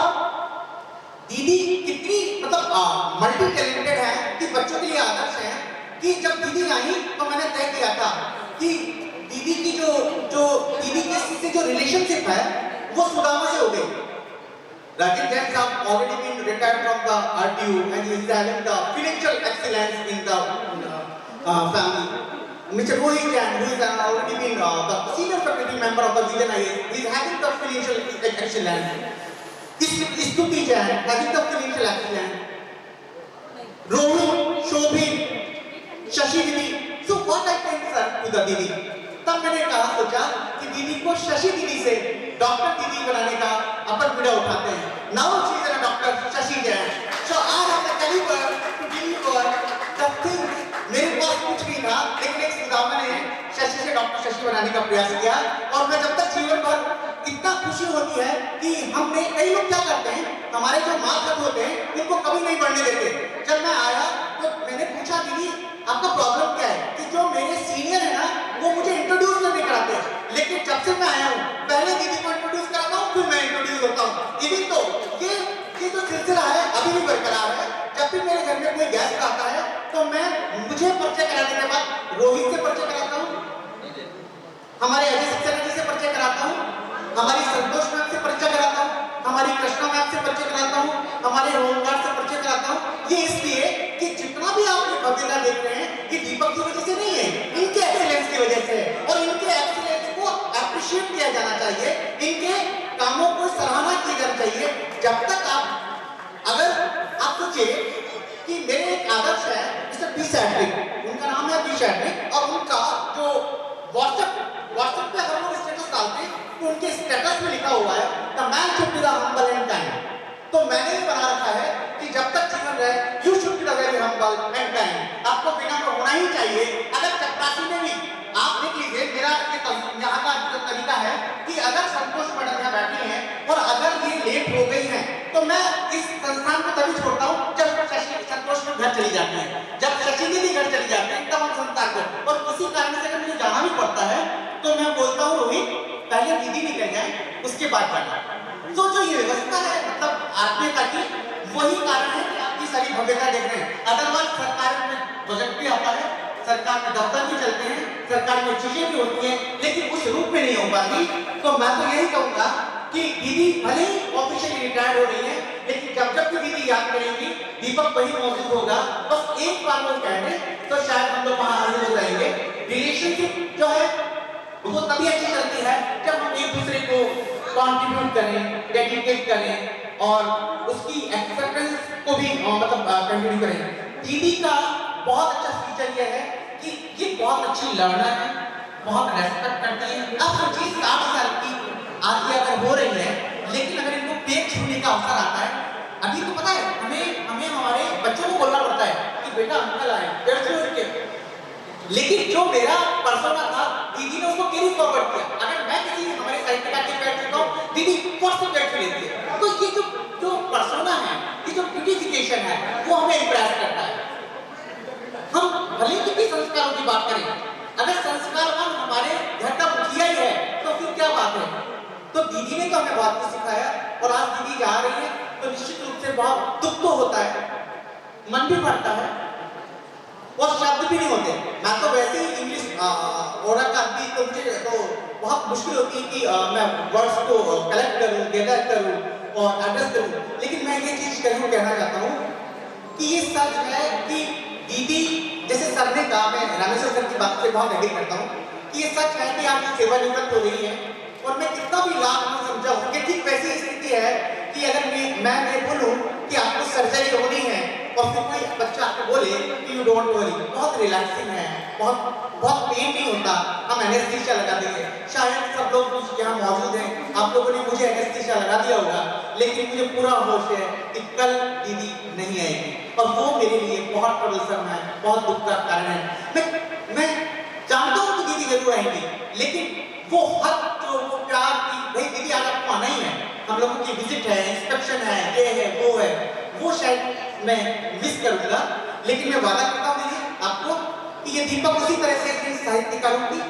दीदी कितनी मतलब मल्टी टैलेंटेड है कि बच्चों के लिए आदर्श है कि जब दीदी आई तो मैंने तय किया था कि दीदी की जो दीदी के जो रिलेशनशिप है वो सुदामा से हो गई। Rajiv Jain have already been retired from the RTU and he is having the financial excellence in the family. Mr. Rohit Jain, who is already been the senior faculty member of the Vision IAS, he is having the financial excellence. Stuti Jain having the financial excellence. Rohit, Shobhit, Shashi Didi. So what I can say to the Didi? तब मैंने कहा सोचा कि दीदी को शशि दीदी से doctor दीदी बनाने का अपन वीडियो उठाते हैं। Now she is a doctor Shashi Jain. So I have the calibre to deliver the things. मेरे पास कुछ नहीं था, लेकिन एक सुदामा ने शशि से डॉक्टर शशि बनाने का प्रयास किया। और मैं जब तक जीवन भर इतना खुशी होती है कि हमने, कई लोग क्या करते हैं, हमारे जो माँ खत होते हैं उनको कभी नहीं बढ़ने देते। जब मैं आया तो मैंने पूछा दीदी आपका प्रॉब्लम क्या है, कि जो मेरे सीनियर है ना वो मुझे इंट्रोड्यूस नहीं कराते, लेकिन जब से मैं आया हूँ पहले दीदी को इंट्रोड्यूस कराता हूँ फिर मैं इंट्रोड्यूस होता हूँ। इवन तो ये जो सिलसिला है अभी भी बरकरार है। जब भी मेरे घर में कोई गेस्ट आता है तो मैं मुझे परिचय कराने के बाद रोहित से परिचय कराता हूँ, हमारे अजय सक्सेना जी से परिचय कराता हूँ, हमारी संतोष मैम से परिचय कराता हूँ, हमारी कृष्णा मैम से परिचय कराता हूँ, हमारे होमगार्ड से परिचय कराता हूँ। ये इसलिए कि जितना भी आप भव्यता देख रहे हैं ये दीपक की वजह से नहीं है, इनके एक्सीलेंस की वजह से है। और इनके एक्सीलेंस को अप्रिशिएट किया जाना चाहिए, इनके कामों को सराहना की जानी चाहिए। जब तक अगर आप सोचिए कि मेरे एक आदर्श है मिस्टर बी सैट्रिक, उनका नाम है बी सैट्रिक, और उनका जो व्हाट्सएप पे हम लोग स्टेटस डालते हैं तो उनके स्टेटस में लिखा हुआ है the man should be the humble and kind. तो मैंने ही बना रखा है कि जब तक जीवन रहे you should be the very humble and kind. आपको विनम्र होना ही चाहिए। अगर चपरासी में भी आप देख लीजिए, मेरा यहाँ का जो तरीका है कि अगर संतोष मैडम यहाँ बैठी हैं और अगर ये लेट हो गई हैं तो मैं इस संस्थान को तभी छोड़ता हूँ जब संतोष में घर चली जाती है, जब शशि दीदी घर चली जाते हैं तब हम संस्थान को। और किसी कारण से अगर मुझे जाना भी पड़ता है तो मैं बोलता हूँ रोहित पहले दीदी निकल जाए उसके बाद जाना। तो जो ये व्यवस्था है मतलब आत्मीयता की, वही कारण है कि आपकी सारी भव्यता देख रहे हैं। अदरवाइज सरकार में बजट भी आता है, सरकार में दफ्तर भी चलते हैं, सरकार में चीजें भी होती हैं, लेकिन उस रूप में नहीं हो पाती। तो मैं तो यही कहूंगा कि दीदी भले ही ऑफिशियली रिटायर्ड हो रही है, लेकिन जब भी दीदी याद करेंगी दीपक वही मौजूद होगा। बस एक बार वो कह दें तो शायद हम लोग वहां हाजिर हो जाएंगे। रिलेशनशिप जो है वो तभी अच्छी चलती है जब हम एक दूसरे को कॉन्ट्रीब्यूट करें, डेडिकेट करें और उसकी एक्सेप्ट भी मतलब कंटिन्यू करें। दीदी का बहुत अच्छा फीचर यह है कि ये बहुत अच्छी लर्नर है, बहुत रेस्पेक्ट करती है। अब हम चीज 60 साल की आदि अगर हो रही है, लेकिन अगर इनको पेट छूने का अवसर आता है, अभी तो पता है हमें हमारे बच्चों को बोलना पड़ता है कि बेटा अंकल आए, पेट छू के। लेकिन जो मेरा पर्सोना था, दीदी ने उसको कैरी फॉरवर्ड किया। अगर मैं किसी हमारे साहित्यकार के पेट छूता हूँ, दीदी फर्स्ट से पेट छू लेती है। तो ये जो पर्सोना है, ये जो ब्यूटिफिकेशन है, वो हमें इंप्रेस करता है। हम भले कितनी संस्कारों की बात करें, अगर संस्कारवान हमारे घर का मुखिया ही है तो फिर क्या बात है। तो दीदी ने तो हमें बहुत कुछ सिखाया, और आज दीदी जा रही है तो निश्चित रूप से बहुत दुख तो होता है, मन भी पड़ता है, और शब्द भी नहीं होते। मैं तो वैसे ही इंग्लिश ओरा का भी तो मुझे तो बहुत मुश्किल होती है कि मैं वर्ड्स को कलेक्ट करूं, गैदर करूं और एड्रेस करूं। लेकिन मैं ये चीज जरूर कहना चाहता हूं कि ये सच है कि दीदी, जैसे सर ने कहा, मैं रामेश्वर सर की बात से बहुत एग्री करता हूँ कि ये सच है कि आपकी सेवानिवृत्त हो रही है, और मैं कितना भी लाभ न समझा हूँ कि ठीक वैसी स्थिति है कि अगर मैं बोलूँ कि आपको सर्जरी होनी है और फिर कोई बच्चा आपको बोले कि यू डोंट वरी, बहुत रिलैक्सिंग है, बहुत पेन नहीं होता, हम एनेस्थीसिया लगा देंगे। शायद सब लोग यहाँ मौजूद हैं, आप लोगों ने मुझे एनेस्थीसिया लगा दिया होगा, लेकिन मुझे पूरा होश है कि कल दीदी नहीं आएगी, और वो मेरे लिए बहुत ट्रबलसम है, बहुत दुख का कारण है। मैं जानता हूँ कि दीदी जरूर आएंगी, लेकिन वो हक, जो वो प्यार की, भाई दीदी आज आपको आना ही है, हम लोगों की विजिट है, इंस्पेक्शन है, ये है, वो है, वो शायद मैं मिस करूंगा। लेकिन मैं वादा करता हूँ दीदी आपको कि ये दीपक उसी तरह से साहित्यकारों की,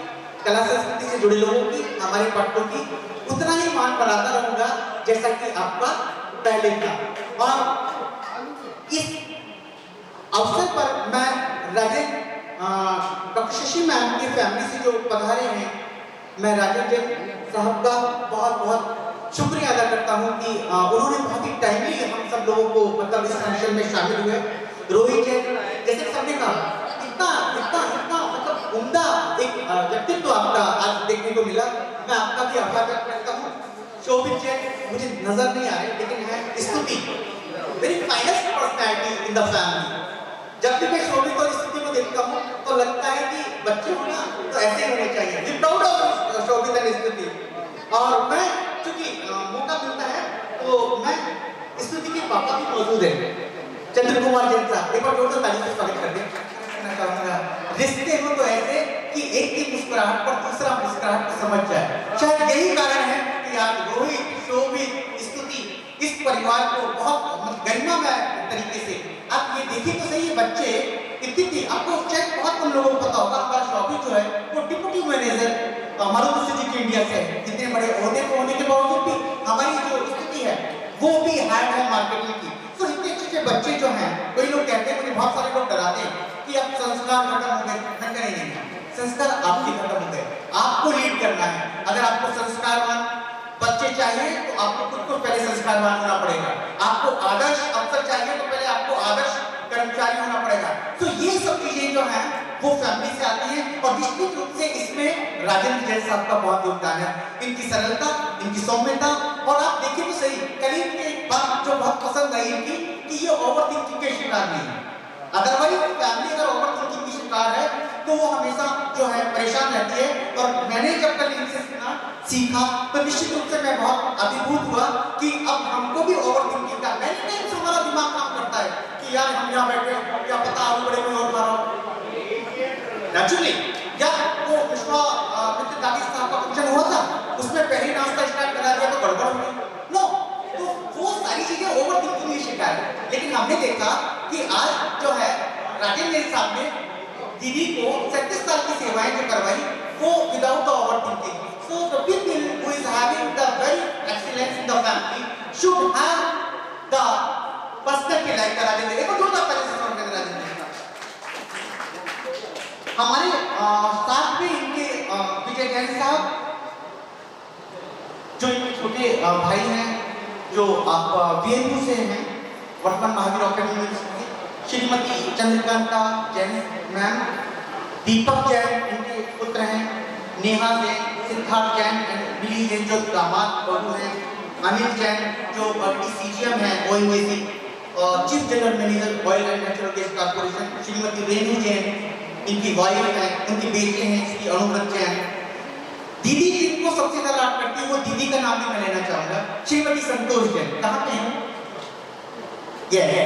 कला संस्कृति से जुड़े लोगों की, हमारे पाठकों की उतना ही मान बढ़ाता रहूंगा जैसा कि आपका पहले था। और इस अवसर पर मैं राजेंद्र डॉक्टर शशि मैम की फैमिली से जो पधारे हैं, मैं राजेंद्र साहब का बहुत बहुत शुक्रिया अदा करता हूँ कि उन्होंने बहुत ही टाइमली हम सब लोगों को मतलब इस फंक्शन में शामिल हुए। रोहित जी, जैसे सबने कहा, इतना मतलब उम्दा एक व्यक्तित्व आपका आज देखने को मिला, मैं आपका भी आभार व्यक्त करता हूँ। शोभित जी मुझे नजर नहीं आ रहे, लेकिन है स्तुति, very finest personality in the family. जब भी मैं शोभित और स्तुति को देखता हूँ तो लगता है कि बच्चे होना तो ऐसे ही होने चाहिए। We proud of Shobhit and Stuti. और मैं चूंकि मौका मिलता है तो मैं स्तुति के पापा भी मौजूद है, चंद्र कुमार जैन साहब, एक बार जोरदार ताली से स्वागत कर दें। रिश्ते हो तो ऐसे कि एक की मुस्कुराहट पर दूसरा मुस्कुराहट को समझ जाए। शायद यही कारण है कि आज रोहित, शोभित, स्तुति इस परिवार को बहुत गरिमामय तरीके से, आप ये देखिए तो सही है, बच्चे इतनी, आपको शायद बहुत कम लोगों को पता होगा, हमारा शोभित जो है वो deputy manager Maruti Suzuki India से है। इतने बड़े ओहदे को होने के बावजूद भी हमारी जो स्थिति है वो भी हेड है मार्केटिंग की। तो इतने अच्छे बच्चे जो हैं, कोई लोग कहते हैं, मुझे बहुत सारे लोग डराते हैं कि अब संस्कार खत्म हो गए, नहीं, संस्कार आपके खत्म हो गए, आपको लीड करना है। अगर आपको संस्कारवान बच्चे चाहिए तो आपको खुद को पहले संस्कारवान होना पड़ेगा। आपको आदर्श अफसर चाहिए तो पहले आपको आदर्श कर्मचारी होना पड़ेगा। तो ये सब चीजें जो हैं वो फैमिली से आती हैं, और निश्चित रूप से इसमें राजेंद्र जैन साहब का बहुत योगदान है, इनकी सरलता, इनकी सौम्यता। और आप देखिए तो सही, करीब की एक बात जो बहुत पसंद आई इनकी कि ये ओवर थिंकिंग के शिकार नहीं है। अदरवाइज फैमिली अगर ओवर थिंकिंग की शिकार है तो वो हमेशा जो है परेशान रहती है। और मैंने जब कल इनसे सीखा तो निश्चित रूप से मैं बहुत अभिभूत हुआ कि अब हमको भी ओवर थिंकिंग का, मैंने टाइम से हमारा दिमाग काम करता है कि यार हम यहाँ बैठे, क्या पता आगे बढ़े कोई और मारा नेचुरली। या वो विश्वा मित्र दागिस साहब का फंक्शन हुआ था, उसमें पहले नाश्ता स्टार्ट करा दिया तो गड़बड़ हो गई। नो, तो वो सारी चीजें ओवर थिंकिंग की शिकार है। लेकिन हमने देखा कि आज जो है राजेंद्र साहब ने दीदी को 37 साल की सेवाएं जो करवाई, वो without the over thinking. So the people who is having the very excellence in the family should have the personality like Rajendra. एक और जोरदार ताली से स्वागत करें राजेंद्र। हमारे साथ में इनके विजय जैन साहब, जो इनके छोटे भाई हैं, जो आप बीएनयू से हैं, वर्तमान Mahaveer operating university, Shrimati Chandrakanta Jain ma'am, Deepak Jain इनके पुत्र हैं, नेहा जैन, सिद्धार्थ जैन एंड बिली जैन जो दामाद बहू हैं, अनिल जैन जो सीजीएम है ONGC, chief general manager oil and natural gas corporation Shrimati Renu Jain, इनकी वाइफ है, उनके बेटे हैं श्री अनुव्रत जैन। दीदी जिनको सबसे ज्यादा याद करती है वो दीदी का नाम भी मैं लेना चाहूंगा, श्रीमती संतोष जैन। कहाँ पे हैं? ये है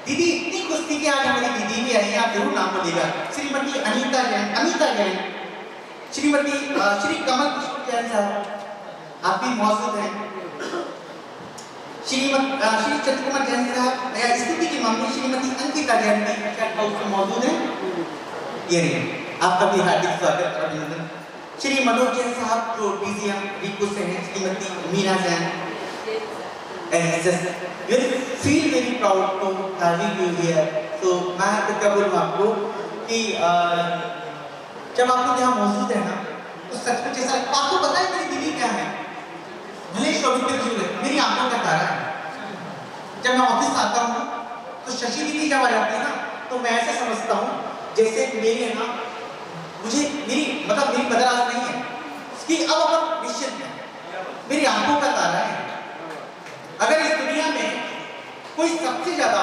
दीदी। इतनी खुश थी कि आज हमारी दीदी भी आई, आप जरूर नाम बोलिएगा। श्रीमती अनीता जैन, श्रीमती श्री कमल कृष्ण जैन साहब आप भी मौजूद हैं। श्री चंद्रकुमार जैन साहब या स्थिति की मम्मी श्रीमती अंकिता जैन भी मौजूद हैं। ये आपका भी हार्दिक स्वागत और अभिनंदन। श्री मनोज जैन साहब जो डीजीएम रीको से हैं, Shrimati Meena Jain. Feel very proud to having you here. तो मैं तो क्या बोलूँ आपको कि जब आप लोग यहाँ मौजूद है ना तो सचमुच ऐसा आपको पता है मेरी दीदी क्या है? भले शोभित मेरी आंखों का तारा है। जब मैं ऑफिस आता हूँ तो शशि दीदी जब आ जाती है ना तो मैं ऐसे समझता हूँ जैसे मेरे यहाँ मुझे मेरी मदरास नहीं है कि अब अपन निश्चित है, मेरी आंखों का तारा है। अगर इस दुनिया में कोई सबसे ज्यादा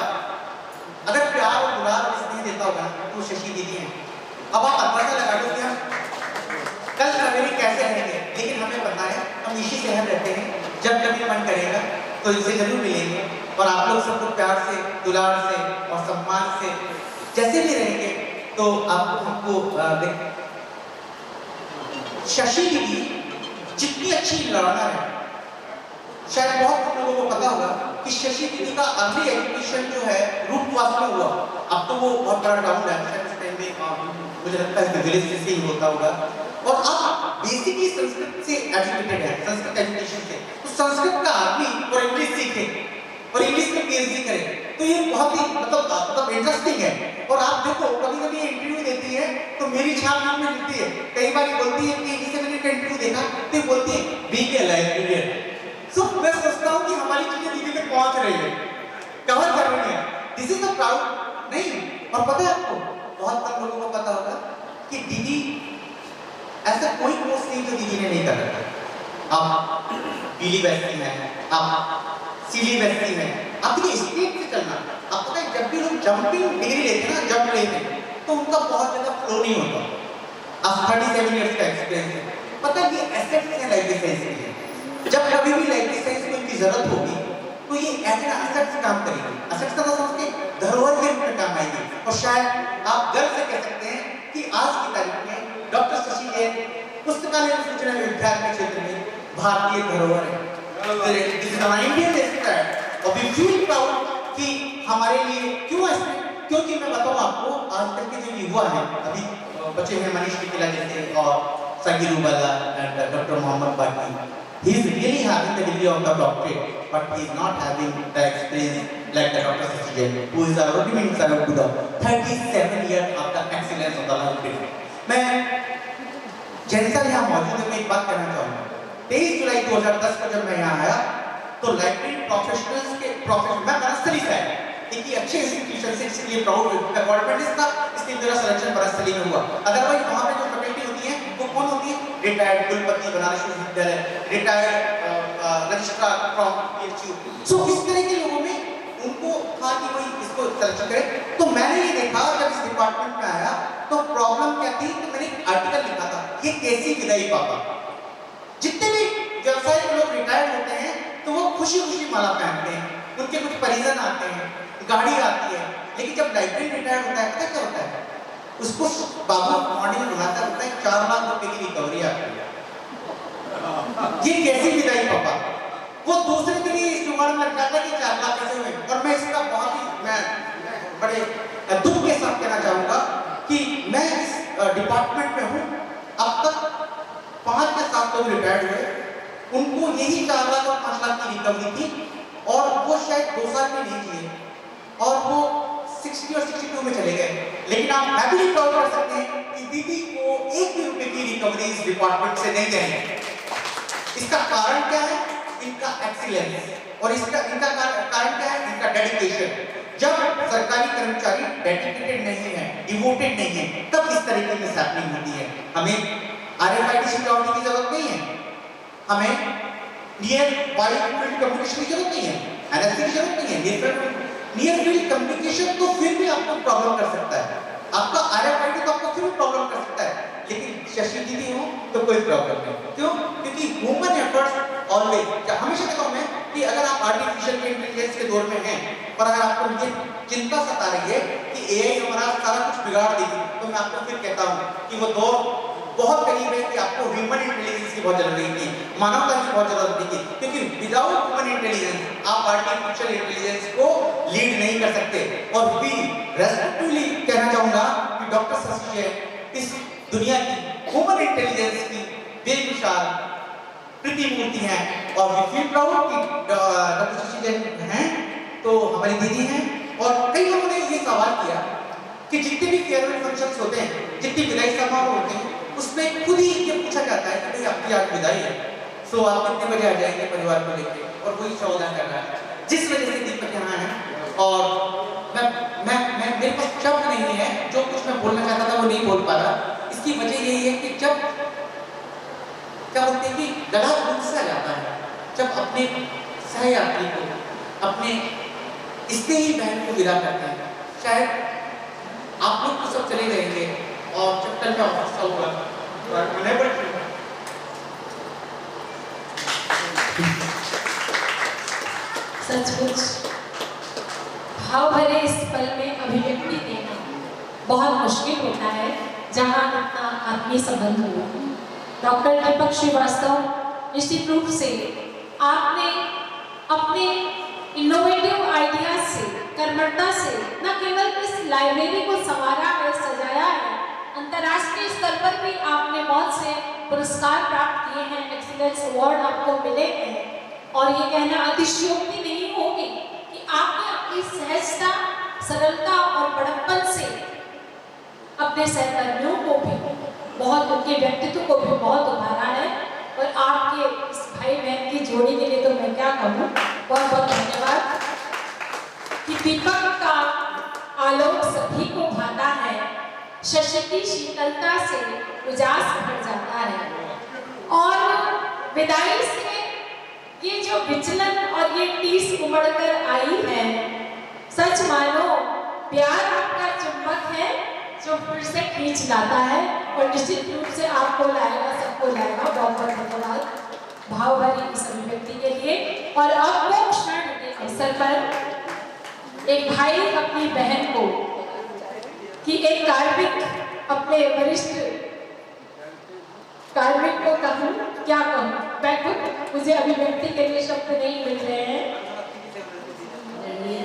अगर प्यार और दुलार और स्नेह देता होगा तो शशि दीदी है। अब आप अंदाजा लगा लो कि हम कल सवेरे कैसे रहेंगे, लेकिन हमें पता है हम इसी शहर रहते हैं। जब कभी मन करेगा तो इनसे जरूर मिलेंगे और आप लोग सबको प्यार से, दुलार से और सम्मान से जैसे भी रहेंगे तो आपको हमको शशि दीदी जितनी अच्छी लड़ना है, शायद बहुत लोगों को पता होगा कि शशि दीदी का अर्ली एजुकेशन जो है रूपवास में हुआ। अब तो वो बहुत बड़ा डाउन है, उस टाइम में मुझे लगता है विलेज से ही होता होगा। और आप बेसिकली संस्कृत से एजुकेटेड है, संस्कृत एजुकेशन से, तो संस्कृत का आदमी और इंग्लिश सीखे और इंग्लिश में पीएचडी करे तो ये बहुत ही मतलब इंटरेस्टिंग है। और आप देखो कभी-कभी इंटरव्यू देती है तो मेरी छाप नाम में लिखती है, कई बार बोलती है कि जिसे मैंने इंटरव्यू देखा तो बोलती है बीके लाइब्रेरियन। सो मैं सोचता हूँ कि हमारी चीजें दीदी तक पहुंच रही है, कवर कर रही है। दिस इज द प्राउड नहीं। और पता है आपको बहुत कम लोगों को पता होगा कि दीदी ऐसा कोई कोर्स नहीं जो दीदी ने नहीं कर रखा। आप पीली वैसी हैं, आप सीली वैसी हैं, आप देखिए स्टेट से चलना। आप पता है जब भी लोग जंपिंग डिग्री लेते हैं ना, जंप लेते हैं तो उनका बहुत ज्यादा फ्लो नहीं होता। आप 37 इयर्स का एक्सपीरियंस है, पता है ये एसेट्स हैं लाइफ साइंस के लिए। जब कभी भी लाइफ साइंस को इनकी जरूरत होगी तो ये ऐसे एसेट्स काम करेंगे। एसेट्स का मतलब के धरोहर के रूप में काम आएंगे। और शायद आप गर्व से कह सकते हैं कि आज की तारीख में डॉक्टर शशि जैन पुस्तकालय सूचना विज्ञान के क्षेत्र में भारतीय धरोहर है। और वी फील प्राउड कि हमारे लिए क्यों ऐसे, क्योंकि मैं बताऊं आपको आजकल के जो युवा हैं, अभी बच्चे हैं मनीष निखिला जैसे और सगीर वाला एंड डॉक्टर मोहम्मद बाकी, he is really having the degree of the doctorate but he is not having the experience like the Dr. Shashi Jain who is already been served to the 37 years of the excellence of the life degree। मैं जैसा यहाँ मौजूद है मैं एक बात कहना चाहूँगा। 23 जुलाई 2010 को जब मैं यहाँ आया तो लाइब्रेरी प्रोफेशनल्स के मैं बनस्थली से आया, एक अच्छे इंस्टीट्यूशन से, इसलिए प्राउड गवर्नमेंट था, इसलिए मेरा सिलेक्शन बनस्थली में हुआ। अदरवाइज वहाँ पे जो फैकल्टी होती है वो कौन होती है? रिटायर्ड कुलपति बनारस विश्वविद्यालय, रिटायर्ड रजिस्ट्रार फ्रॉम पीएचयू। सो इस तरह के लोगों में उनको था कि भाई इसको सिलेक्शन करे। तो मैंने ये देखा जब इस डिपार्टमेंट में आया तो प्रॉब्लम क्या थी, तो मैंने एक आर्टिकल लिखा था, ये कैसी विदाई पापा। जितने भी व्यवसाय के लोग रिटायर्ड होते हैं तो वो खुशी खुशी माला पहनते हैं, उनके कुछ परिजन आते हैं, गाड़ी आती है। लेकिन जब लाइब्रेरी रिटायर्ड होता है पता क्या होता है, उसको बाबू मॉर्निंग में बुलाता होता है 4 लाख रुपए की रिकवरी आती है। ये कैसी विदाई पापा। वो दूसरे दिन ही इस जुगाड़ में लग जाता है कि 4 लाख कैसे हुए। और मैं इसका बहुत ही मैं बड़े दुख के साथ कहना चाहूंगा कि मैं इस डिपार्टमेंट में हूँ, अब तक 5 या 7 लोग रिटायर्ड हुए, उनको यही 4 लाख और 5 लाख की रिकवरी थी और वो शायद 2 साल में नहीं किए और वो 60 और 62 में चले गए। लेकिन आप हैप्पीली प्राउड कर सकते हैं कि दीदी को 1 भी रुपए की रिकवरी इस डिपार्टमेंट से नहीं गई। इसका कारण क्या है? इनका एक्सीलेंस। और इनका कारण क्या है? इनका डेडिकेशन। जब सरकारी कर्मचारी डेडिकेटेड नहीं है, डिवोटेड नहीं है, तब इस तरीके की मिसहैपनिंग होती है। हमें RFID सिक्योरिटी की जरूरत नहीं है, हमें नियर बाई फील्ड कम्युनिकेशन की जरूरत नहीं है, NFC की जरूरत नहीं है, नियर फील्ड कम्युनिकेशन तो फिर भी आपको प्रॉब्लम कर सकता है, आपका RFID तो आपको फिर भी प्रॉब्लम कर सकता है, लेकिन शशि दीदी हो तो कोई प्रॉब्लम नहीं। क्यों? क्योंकि ह्यूमन एफर्ट्स ऑलवेज, हमेशा कहता हूं मैं कि अगर आप आर्टिफिशियल इंटेलिजेंस के दौर में हैं और अगर आपको ये चिंता सता रही है कि AI हमारा सारा कुछ बिगाड़ देगी, तो मैं आपको फिर कहता हूं कि वो दौर बहुत करीब है कि आपको ह्यूमन इंटेलिजेंस की बहुत जरूरत थी, मानवता की बहुत जरूरत थी, क्योंकि विदाउट ह्यूमन इंटेलिजेंस आप आर्टिफिशियल इंटेलिजेंस को लीड नहीं कर सकते। और भी रेस्पेक्टिवली कहना चाहूंगा कि डॉक्टर शशि इस दुनिया की ह्यूमन इंटेलिजेंस की बेमिसाल प्रतिमूर्ति हैं और वी फील प्राउड कि डॉक्टर शशि हैं तो हमारी दीदी हैं। और कई लोगों ने ये सवाल किया कि जितने भी फेयरवेल फंक्शंस होते हैं, जितनी विदाई समारोह होते हैं, उसमें खुद ही ये पूछा जाता है कि भाई आपकी आज विदाई है, सो आप कितने बजे आ जाएंगे परिवार को लेके, और वही सवाल कर रहा है जिस वजह से दीपक यहाँ है। और मैं मेरे पास शब्द नहीं है, जो कुछ मैं बोलना चाहता था वो नहीं बोल पा रहा। इसकी वजह यही है कि जब क्या बोलते हैं कि गला घुसा जाता है, जब अपने सहयात्री को, अपने स्नेही बहन को विदा करते हैं। शायद आप लोग तो सब चले जाएंगे और जब कल का ऑफिस होगा सचमुच भाव भरे इस पल में अभिव्यक्ति देना बहुत मुश्किल होता है जहाँ इतना आत्मीय संबंध हुआ। डॉक्टर दीपक श्रीवास्तव निश्चित रूप से आपने अपने इनोवेटिव आइडियाज से, कर्मठता से न केवल इस लाइब्रेरी को संवारा है, सजाया है, अंतर्राष्ट्रीय स्तर पर भी आपने बहुत से पुरस्कार प्राप्त किए हैं, एक्सीलेंस अवार्ड आपको मिले हैं। और ये कहना अतिशयोक्ति नहीं होगी कि आपने अपनी सहजता, सरलता और बड़प्पन से अपने सहकर्मियों को भी बहुत, उनके व्यक्तित्व को भी बहुत उभारा है। और आपके इस भाई बहन की जोड़ी के लिए तो मैं क्या कहूँ, बहुत बहुत धन्यवाद कि दीपक का आलोक सभी को भाता है, शशि की शीतलता से उजास भर जाता है। और विदाई से ये जो विचलन और ये टीस उमड़ कर आई है, सच मानो प्यार आपका चुंबक है जो फिर से खींच लाता है और निश्चित रूप से आपको लाएगा, सबको लाएगा। बहुत बहुत धन्यवाद भाव भरी इस अभिव्यक्ति के लिए। और अब वो क्षण के अवसर पर एक भाई अपनी बहन को, कि एक कार्मिक अपने वरिष्ठ कार्मिक को कहूँ, क्या कहूँ, मैं खुद, मुझे अभिव्यक्ति के लिए शब्द नहीं मिल रहे हैं।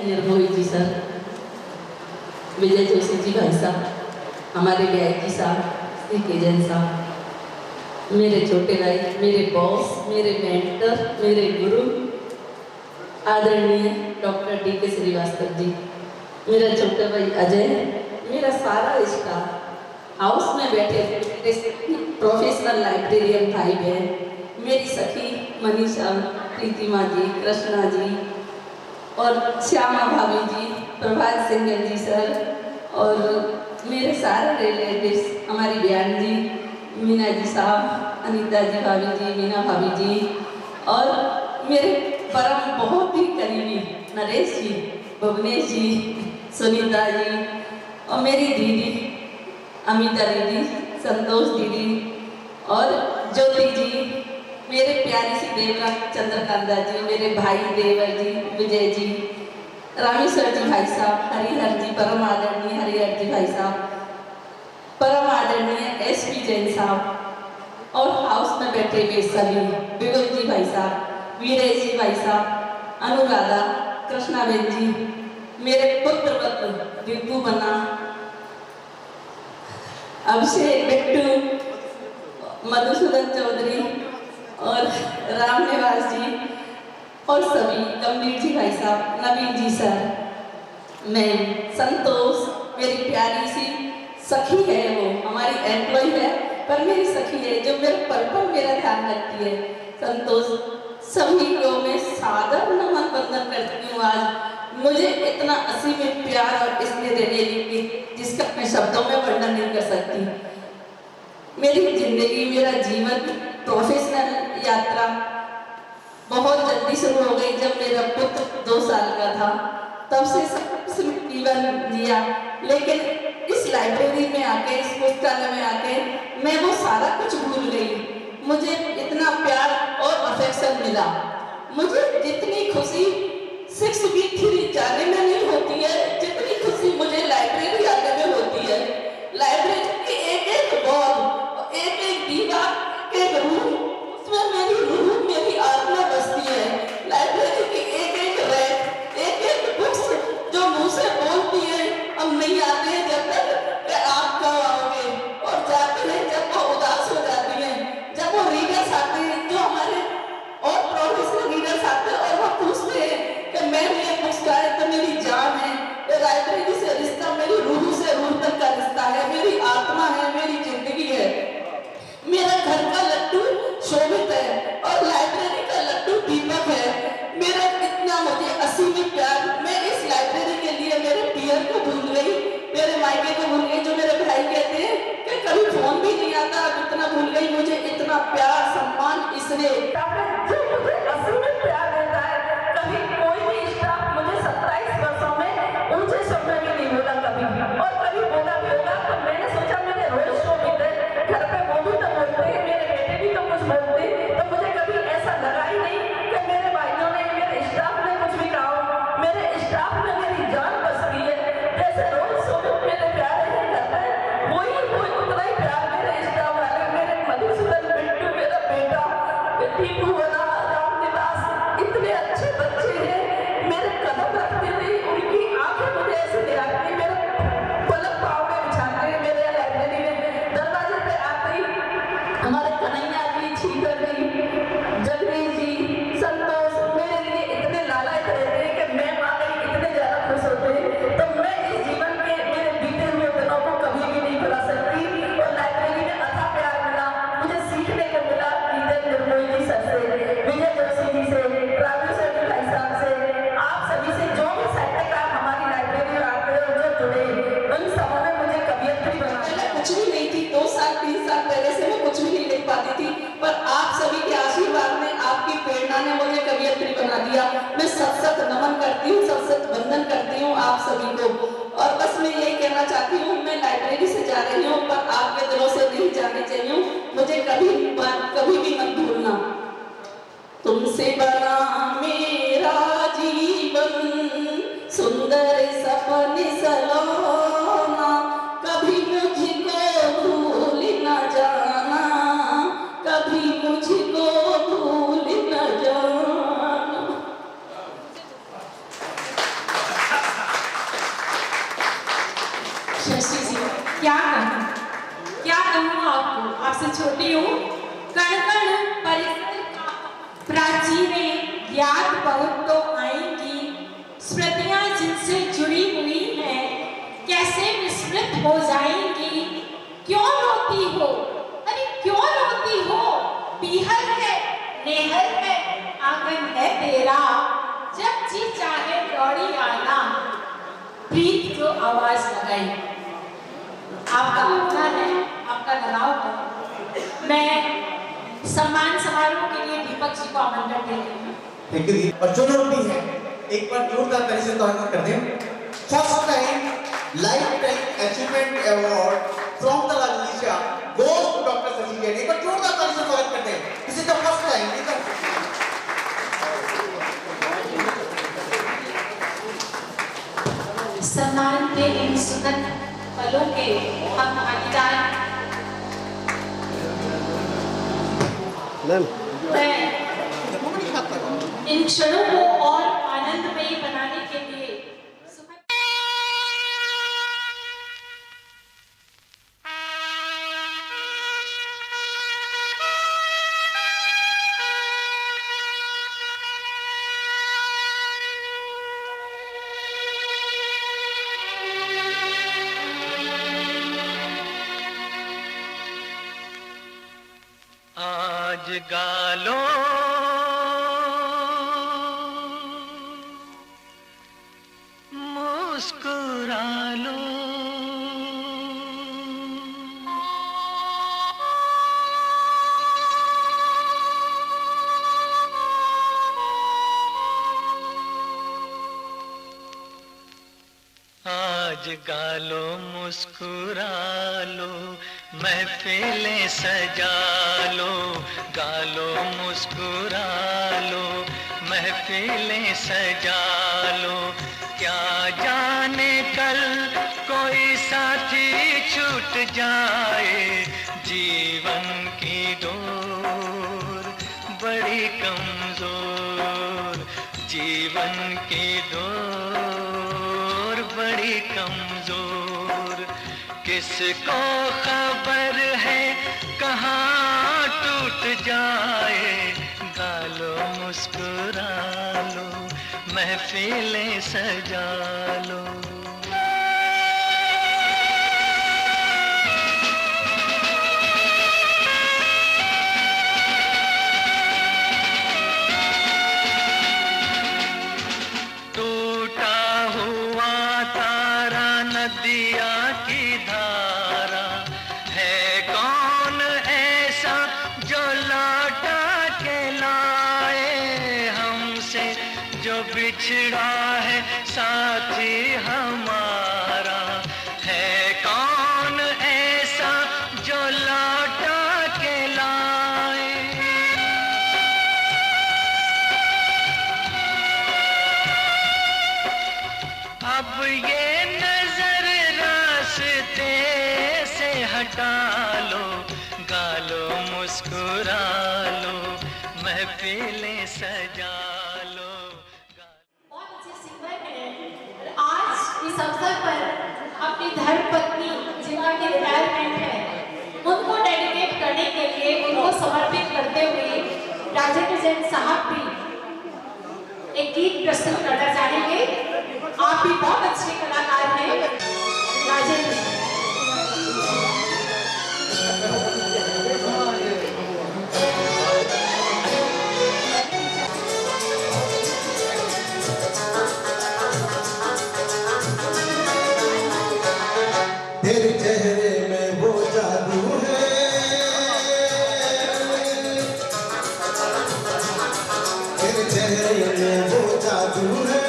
निर्मोही जी सर, विजय जोशी जी भाई साहब, हमारे डीआईजी साहब, श्री के जैन साहब, मेरे छोटे भाई, मेरे बॉस, मेरे मेंटर, मेरे गुरु आदरणीय डॉक्टर DK श्रीवास्तव जी, मेरा छोटा भाई अजय, मेरा सारा स्टाफ, हाउस में बैठे प्रोफेशनल लाइब्रेरियन भाई बहन, मेरी सखी मनीषा, प्रीतिमा जी, कृष्णा जी और श्यामा भाभी जी, प्रभात सिंगल जी सर, और मेरे सारे रिलेटिव्स, हमारी बयान जी, मीना जी साहब, अनीता जी भाभी जी, मीना भाभी जी, और मेरे परम बहुत ही करीबी नरेश जी, भुवनेश जी, सुनीता जी, और मेरी दीदी अमिता दीदी, संतोष दीदी और ज्योति जी, मेरे प्यारी सी देवरा चंद्रकांता जी, मेरे भाई देवर जी, विजय जी, रामेश्वर जी भाई साहब, हरिहर जी, परम आदरणीय हरिहर जी भाई साहब, परम आदरणीय SP जैन साहब, और हाउस में बैठे हुए सभी बिगुल जी भाई साहब, वीरेश जी भाई साहब, अनुराधा, कृष्णाबेन जी, मेरे पुत्र रितु बना, अभिषेक बिट्टू, मधुसूदन चौधरी और राम निवास जी और सभी, गंभीर जी भाई साहब, नवीन जी सर, मैं संतोष, मेरी प्यारी सी सखी है, वो हमारी एम्प्लॉय है पर मेरी सखी है जो मेरे पल मेरा ध्यान रखती है, संतोष, सभी को मैं सादर नमन वंदन करती हूँ। आज मुझे इतना असीम प्यार और स्नेह देने की जिसका मैं शब्दों में वर्णन नहीं कर सकती। मेरी जिंदगी, मेरा जीवन, प्रोफेशनल यात्रा बहुत जल्दी शुरू हो गई जब मेरा पुत्र 2 साल का था तब से सब जीवन जिया, लेकिन इस लाइब्रेरी में आके, इस पुस्तकालय में आके मैं वो सारा कुछ भूल गई। मुझे इतना प्यार और अफेक्शन मिला। मुझे जितनी खुशी 6B3 जाने में नहीं होती है, जितनी खुशी मुझे लाइब्रेरी आने में होती है। लाइब्रेरी की एक एक वॉल, एक एक दीवार, एक रूम, उसमें मेरी रूह, मेरी आत्मा बसती है। लाइब्रेरी की एक एक रैक, एक एक बुक्स जो मुंह से बोलती है हम नहीं आते हैं जब तक कि आप कब आओगे, और जाते हैं जब वो उदास हो जाती हैं। जब वो रीडर्स आते हैं, जो हमारे और प्रोफेशनल रीडर्स आते हैं और वो पूछते हैं कि मैम ये पुस्तक है तो मेरी जान है, ये लाइब्रेरी से रिश्ता मेरी रूह से रूह तक का रिश्ता है, मेरी आत्मा है, मेरी जिंदगी है। मेरा घर का लड्डू शोभित है और लाइब्रेरी का लड्डू दीपक है। मेरा इतना मुझे असीमित प्यार, मैं इस लाइब्रेरी के लिए मेरे पियर को भूल गई, मेरे मायके को भूल गई। जो मेरे भाई कहते हैं कि कभी फोन भी नहीं आता, अब इतना भूल गई। मुझे इतना प्यार सम्मान इसलिए जो मुझे असीमित प्यार देता है। कभी कोई भी स्टाफ मुझे 27 वर्षों में ऊंचे शब्द में नहीं बोला कभी, और कभी बोला भी होगा तो मैंने सोचा मेरे रोज शोभित है, घर पे वो भी तो बोलते हैं, मेरे बेटे भी तो कुछ बोलते हैं, तो मुझे कभी ऐसा लगा ही नहीं कि मेरे भाइयों ने, मेरे स्टाफ ने कुछ भी कहा। मेरे स्टाफ में मेरी जान बस गई है। जैसे रोज शोभित मेरे प्यारे हैं घर पे, वही उतना ही प्यार मेरे स्टाफ वाले, मेरे मधुसूदन, बिट्टू मेरा बेटा, टीटू वाला, रामनिवास, इतने अच्छे बच्चे हैं। मेरे कदम रखते थे, उनकी आंखें मुझे ऐसे दिखाती, मेरे पलक पाँव में बिछाते हैं। मेरे लाइब्रेरी में दरवाजे पे आते ही हमारे कन्हैया जी, छीकर जी, जगदीश जी, संतोष मेरे लिए इतने लालायित रहते हैं कि मैं आ गई, इतने ज्यादा खुश होते हैं। तो मैं इस जीवन के मेरे बीते हुए दिनों को कभी भी नहीं भुला सकती। और लाइब्रेरी में अथा प्यार मिला, मुझे सीखने को मिला कीर्तन निर्मोही जी सर से, विजय जोशी जी से, राजू सर जी भाई साहब से, आप सभी से, जो भी साहित्यकार हमारी लाइब्रेरी में आते हैं और जो जुड़े, उन सबों ने मुझे कवियत्री बनाया। कुछ भी नहीं थी, 2 साल 3 साल पहले से मैं कुछ भी नहीं लिख पाती थी, पर आप सभी के आशीर्वाद ने, आपकी प्रेरणा ने मुझे कवियत्री बना दिया। मैं सत सत नमन करती हूँ, सत सत वंदन करती हूँ आप सभी को। और बस मैं यही कहना चाहती हूँ, मैं लाइब्रेरी से जा रही हूँ पर आपके दिलों से नहीं जाने चाहिए। मुझे कभी भी मत भूलना। तुमसे बना मेरा जीवन सुंदर सपने सलोना, कभी मुझको भूल न जाना, कभी मुझको भूल न जाना। शशि जी, क्या कहूँ आपको, आपसे छोटी हूँ। कण कण परिसर का प्राचीनें याद बहुत तो आएंगी, स्मृतियाँ जिनसे जुड़ी हुई हैं कैसे विस्मृत हो जाएंगी। क्यों रोती हो, अरे क्यों रोती हो, पीहर है, नेहर है, आंगन है तेरा, जब जी चाहे दौड़ी आना, प्रीत जो आवाज लगाई। आपका अपना है, आपका लगाव है। मैं सम्मान समारोह के लिए दीपक जी को आमंत्रण दे रही हूँ। Thank you. और जो लोग भी हैं, एक बार जोरदार ताली से स्वागत कर दें। First time lifetime achievement award from the Rajnisha goes to doctor Shashi Jain. एक बार जोरदार ताली से स्वागत करते हैं। This is the first time. सम्मान के इन सुखद पलों के हम भागीदार। मैं इन क्षणों को और आनंदमयी बनाने के लिए आज गालो मुस्कुरा लो, आज गालो मुस्कुरा लो, महफिलें सजा लो, गालो मुस्कुरा लो, महफिलें सजा लो। क्या जाने कल कोई साथी छूट जाए, जीवन की डोर बड़ी कमजोर, जीवन की डोर बड़ी कमजोर। किसको खबर है कहाँ टूट जाए, गालो मुस्कुरा लो, महफिलें सजा लो। टूटा हुआ तारा नदिया की धारा, है कौन ऐसा जो लौटा के लाए हमसे, जो बिछड़ा है साथी हमारा। है कौन ऐसा जो लौटा के लाए। अब ये नजर रास्ते से हटा लो, गालो मुस्कुरा लो, महफिलें सजा लो। बहुत अच्छे सिंगर हैं। आज इस अवसर पर अपनी धर्मपत्नी जिनका कि रिटायरमेंट है, उनको डेडिकेट करने के लिए, उनको समर्पित करते हुए राजेंद्र जैन साहब भी एक गीत प्रस्तुत करना चाहेंगे। आप भी बहुत अच्छे कलाकार हैं राजेंद्र। तेरे चेहरे में वो जादू है, तेरे चेहरे में वो जादू है,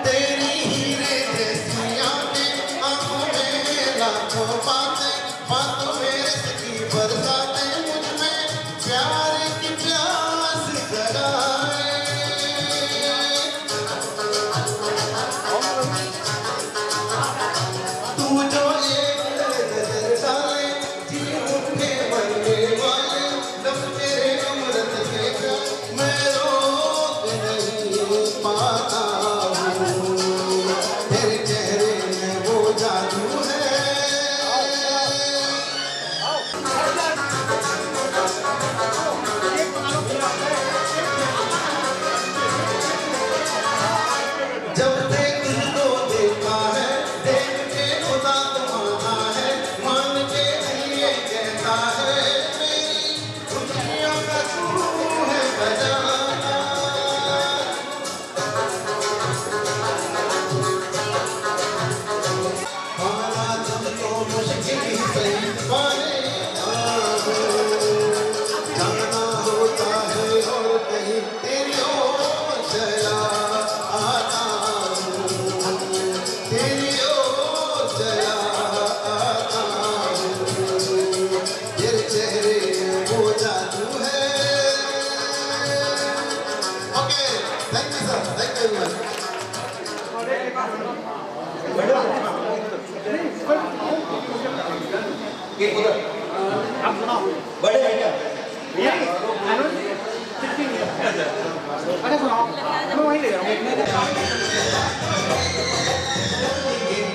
तेरी हीरे जैसी आंखें, आंखों में लाखों बातें, बातों में की बरसातें, मुझ में प्यार की प्यास जगाए। तू जो एक नजर डाले, जी उठे मरने वाले, लब तेरे अमृत के प्यार, मैं रोक नहीं पाता हूँ। तेरे चेहरे में वो जादू है। जब से तुझको देखा है, देख के खुदा तुम्हारा है, मान के ये कहता है, मेरी खुशियों का तू है खजाना। पाना तुमको मुश्किल ही सही, पाने जाना होता है और कहीं तेरी ओर चला आता हूँ, तेरी ओर चला आता हूँ। तेरे चेहरे में वो जादू है। Okay, thank you sir, thank you very much. बड़े भैया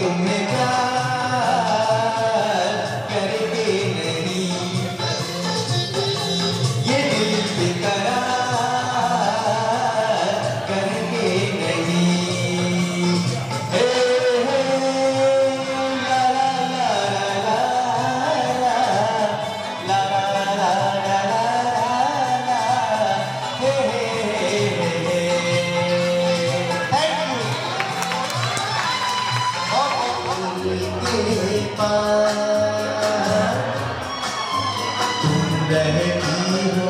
तुम्हें करेंगे नहीं, ये दिल पे करार करेंगे नहीं। हे हे ला ला ला ला ला ला ला ला, हे हे। Thank you. रहती हो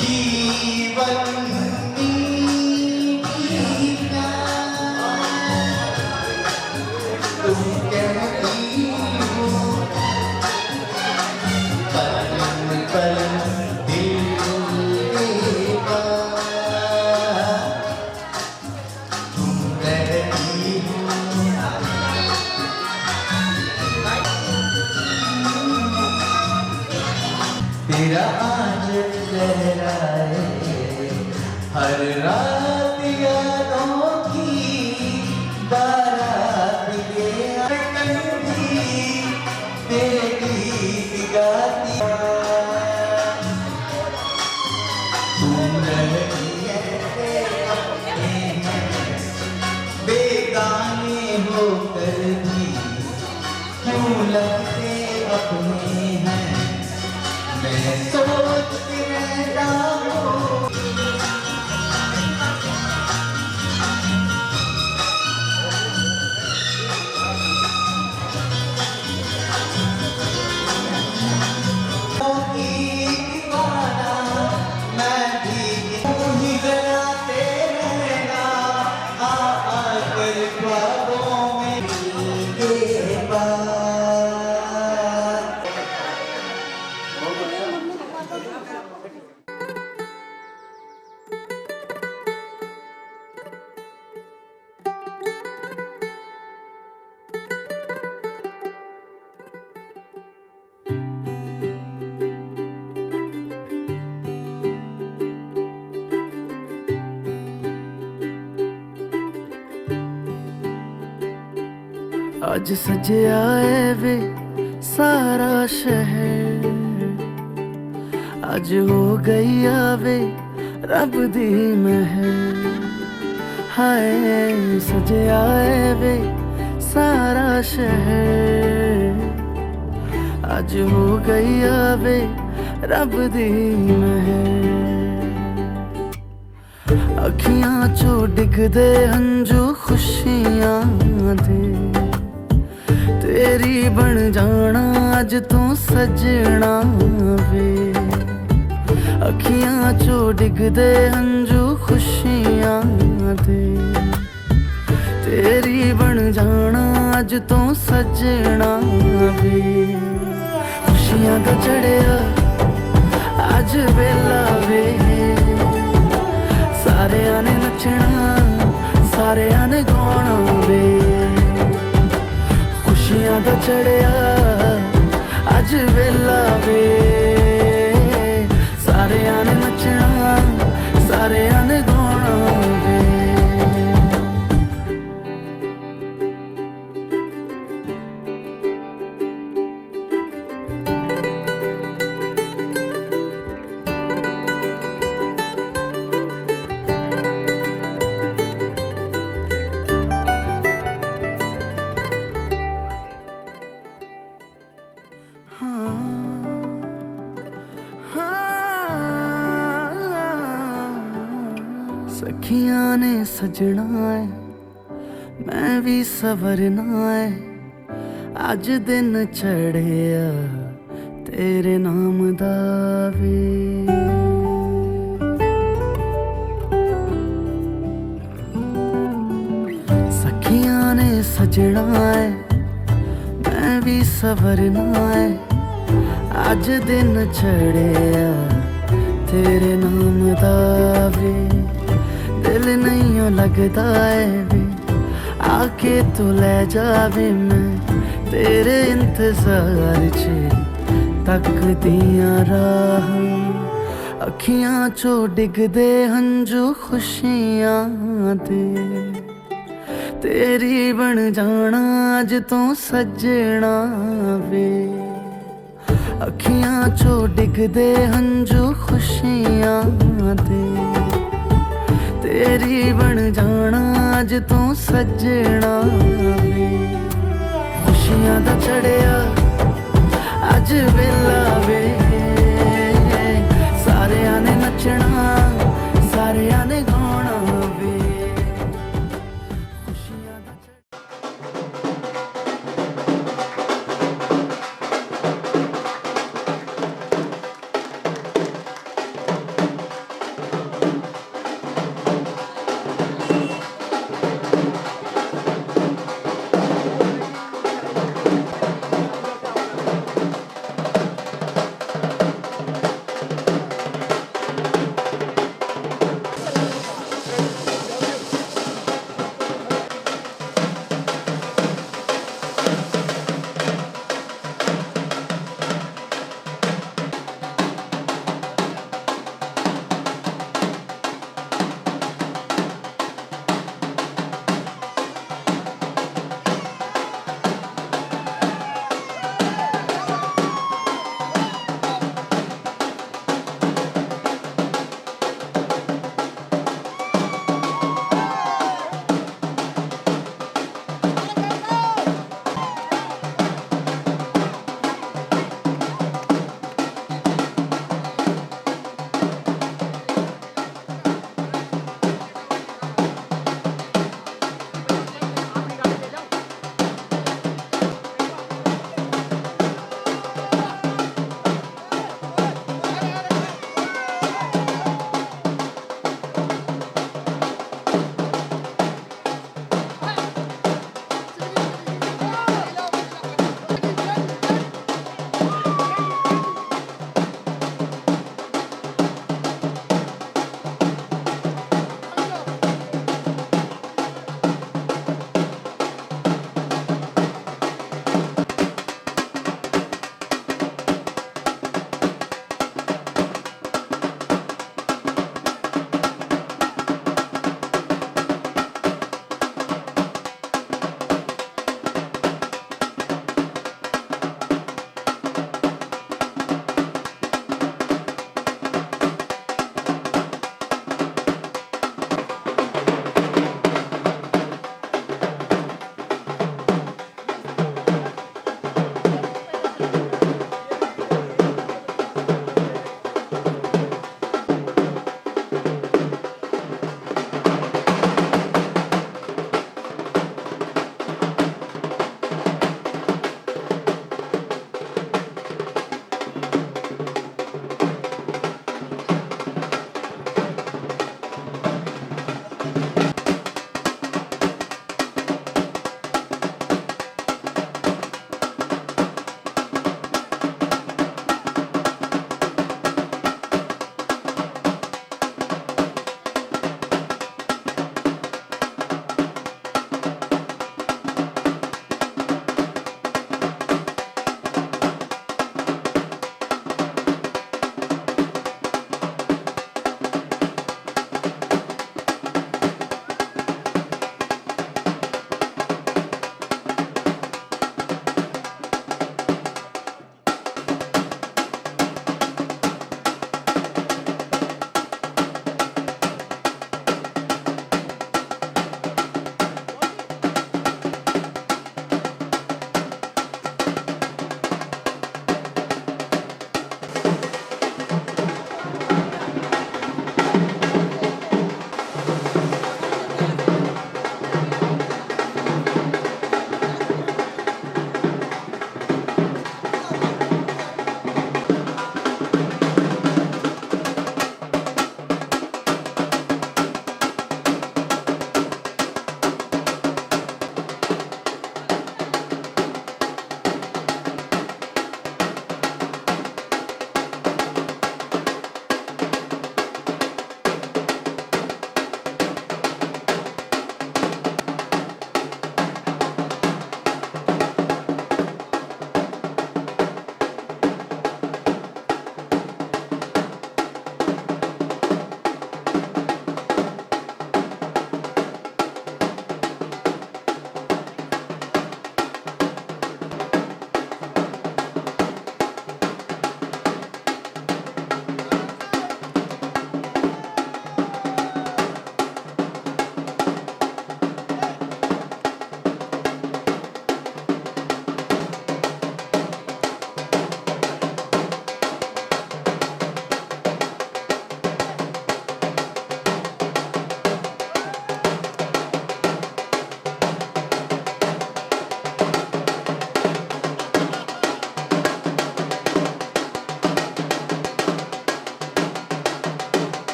जीवन मीठी प्यार तुम कहती हो पल पल दिल बेकार तुम रहती हो तेरा आज लहराए हर रात यादों की बारात ये कंधी तेरी गाती तुम रहती है बेगाने होकर भी क्यों लगते अपने हैं मैं सोचती रहता हूँ दीवाना मैं भी यूं ही गलाते रहना आकर ख्वाबों में ये बात आज सजया है वे सारा शहर आज हो गई आवे रब दी महर हाय सजया है वे सारा शहर आज हो गई आवे रब दी महर अखियां चो डिगदे हंजू खुशियां दे तेरी बन जाना अज तू सजना वे अखियां चो डिगदे हंजू खुशियां दे तेरी बन जाना अज तू सजना वे खुशियां दा चढ़िया अज वेला वे सारियां ने नचना सारियां ने गाना वे खुशियां दा चढ़िया अज वेला वे सारियां ने नचना सारियां ने गाना वे सखियां ने सजना है मैं भी सवरना है अज दिन चढ़िया तेरे नाम दा वे सखियां ने सजना है मैं भी सवरना है अज दिन चढ़िया तेरे नाम दा वे दिल नहीं लगता है वे आके तू ले जावे मैं तेरे इंतजार च तकदियां राह अखियां चो डिगदे हंजू खुशियां दे तेरी बन जाना अज तू सजना वे अखियां चो डिगदे हंजू खुशियां दे तेरी बन जाना अज तू सजना वे खुशियां दा चढ़िया अज वेला वे सारियां ने नचना सारियां ने गाना वे खुशियां दा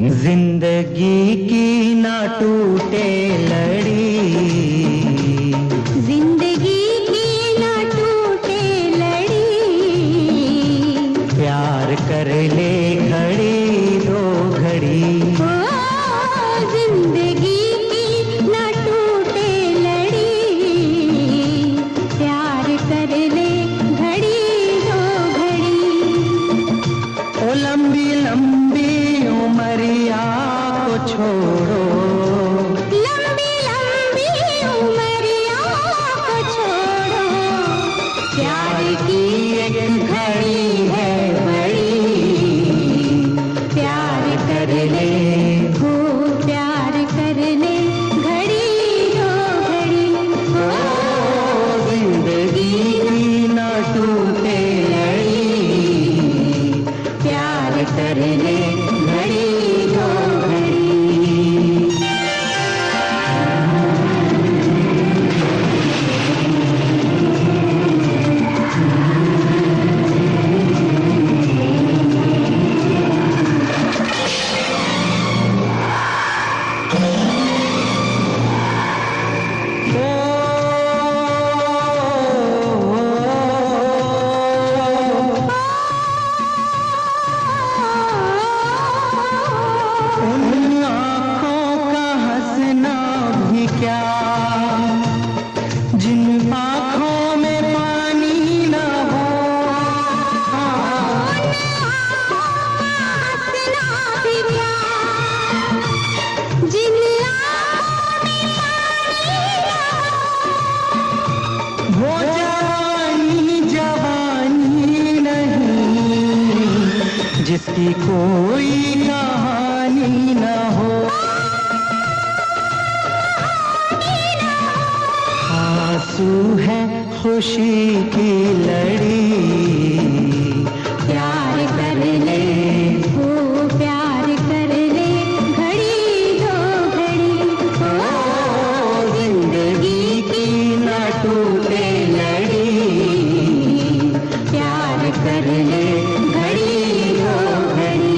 जिंदगी की ना टूटे लड़ी, जिंदगी की ना टूटे लड़ी, प्यार कर ले घड़ी दो घड़ी। ओ जिंदगी की ना टूटे लड़ी, प्यार कर ले घड़ी दो घड़ी। ओ लंबी लंबी उमरिया को छोड़ो, लंबी लंबी उमरिया को छोड़ो, प्यार की एक घड़ी है बड़ी, प्यार कर ले हो प्यार कर ले घड़ी दो घड़ी। ओ जिंदगी की ना टूटे लड़ी, प्यार कर ले घड़ी दो घड़ी। उन आँखों का हंसना भी क्या, जिन आँखों में पानी न हो। हंसना भी क्या, जिन आँखों में पानी न वो जवानी जवानी नहीं, जिसकी कोई कहानी न हो। आंसू है खुशी की लड़ी, प्यार कर ले हो प्यार कर ले घड़ी दो घड़ी। ओ जिंदगी की न टूटे लड़ी, प्यार कर ले घड़ी दो घड़ी।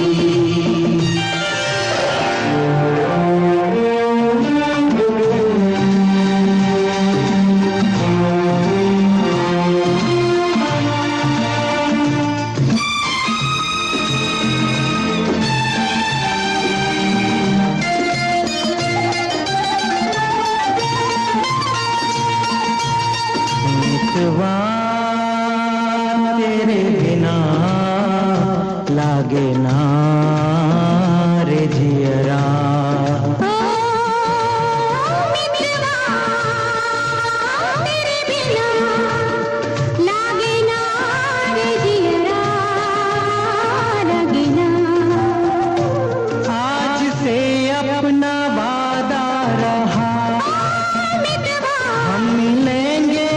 मितवा तेरे बिना लागे ना रे जियरा। मितवा तेरे बिना लागे ना रे जियरा, लागे ना। आज से अपना वादा रहा, हम मिलेंगे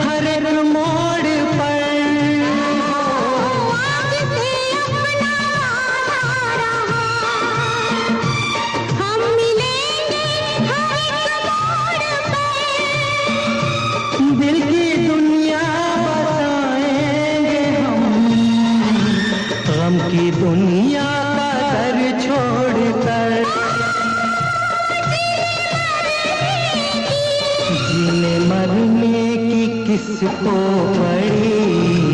हर एक मोड़ पर। आज से अपना वादा रहा, हम मिलेंगे हर एक मोड़ पर। दिल की दुनिया बसाएंगे हम, गम की दुनिया का दर छोड़कर। जीने मरने की किसको पड़ी,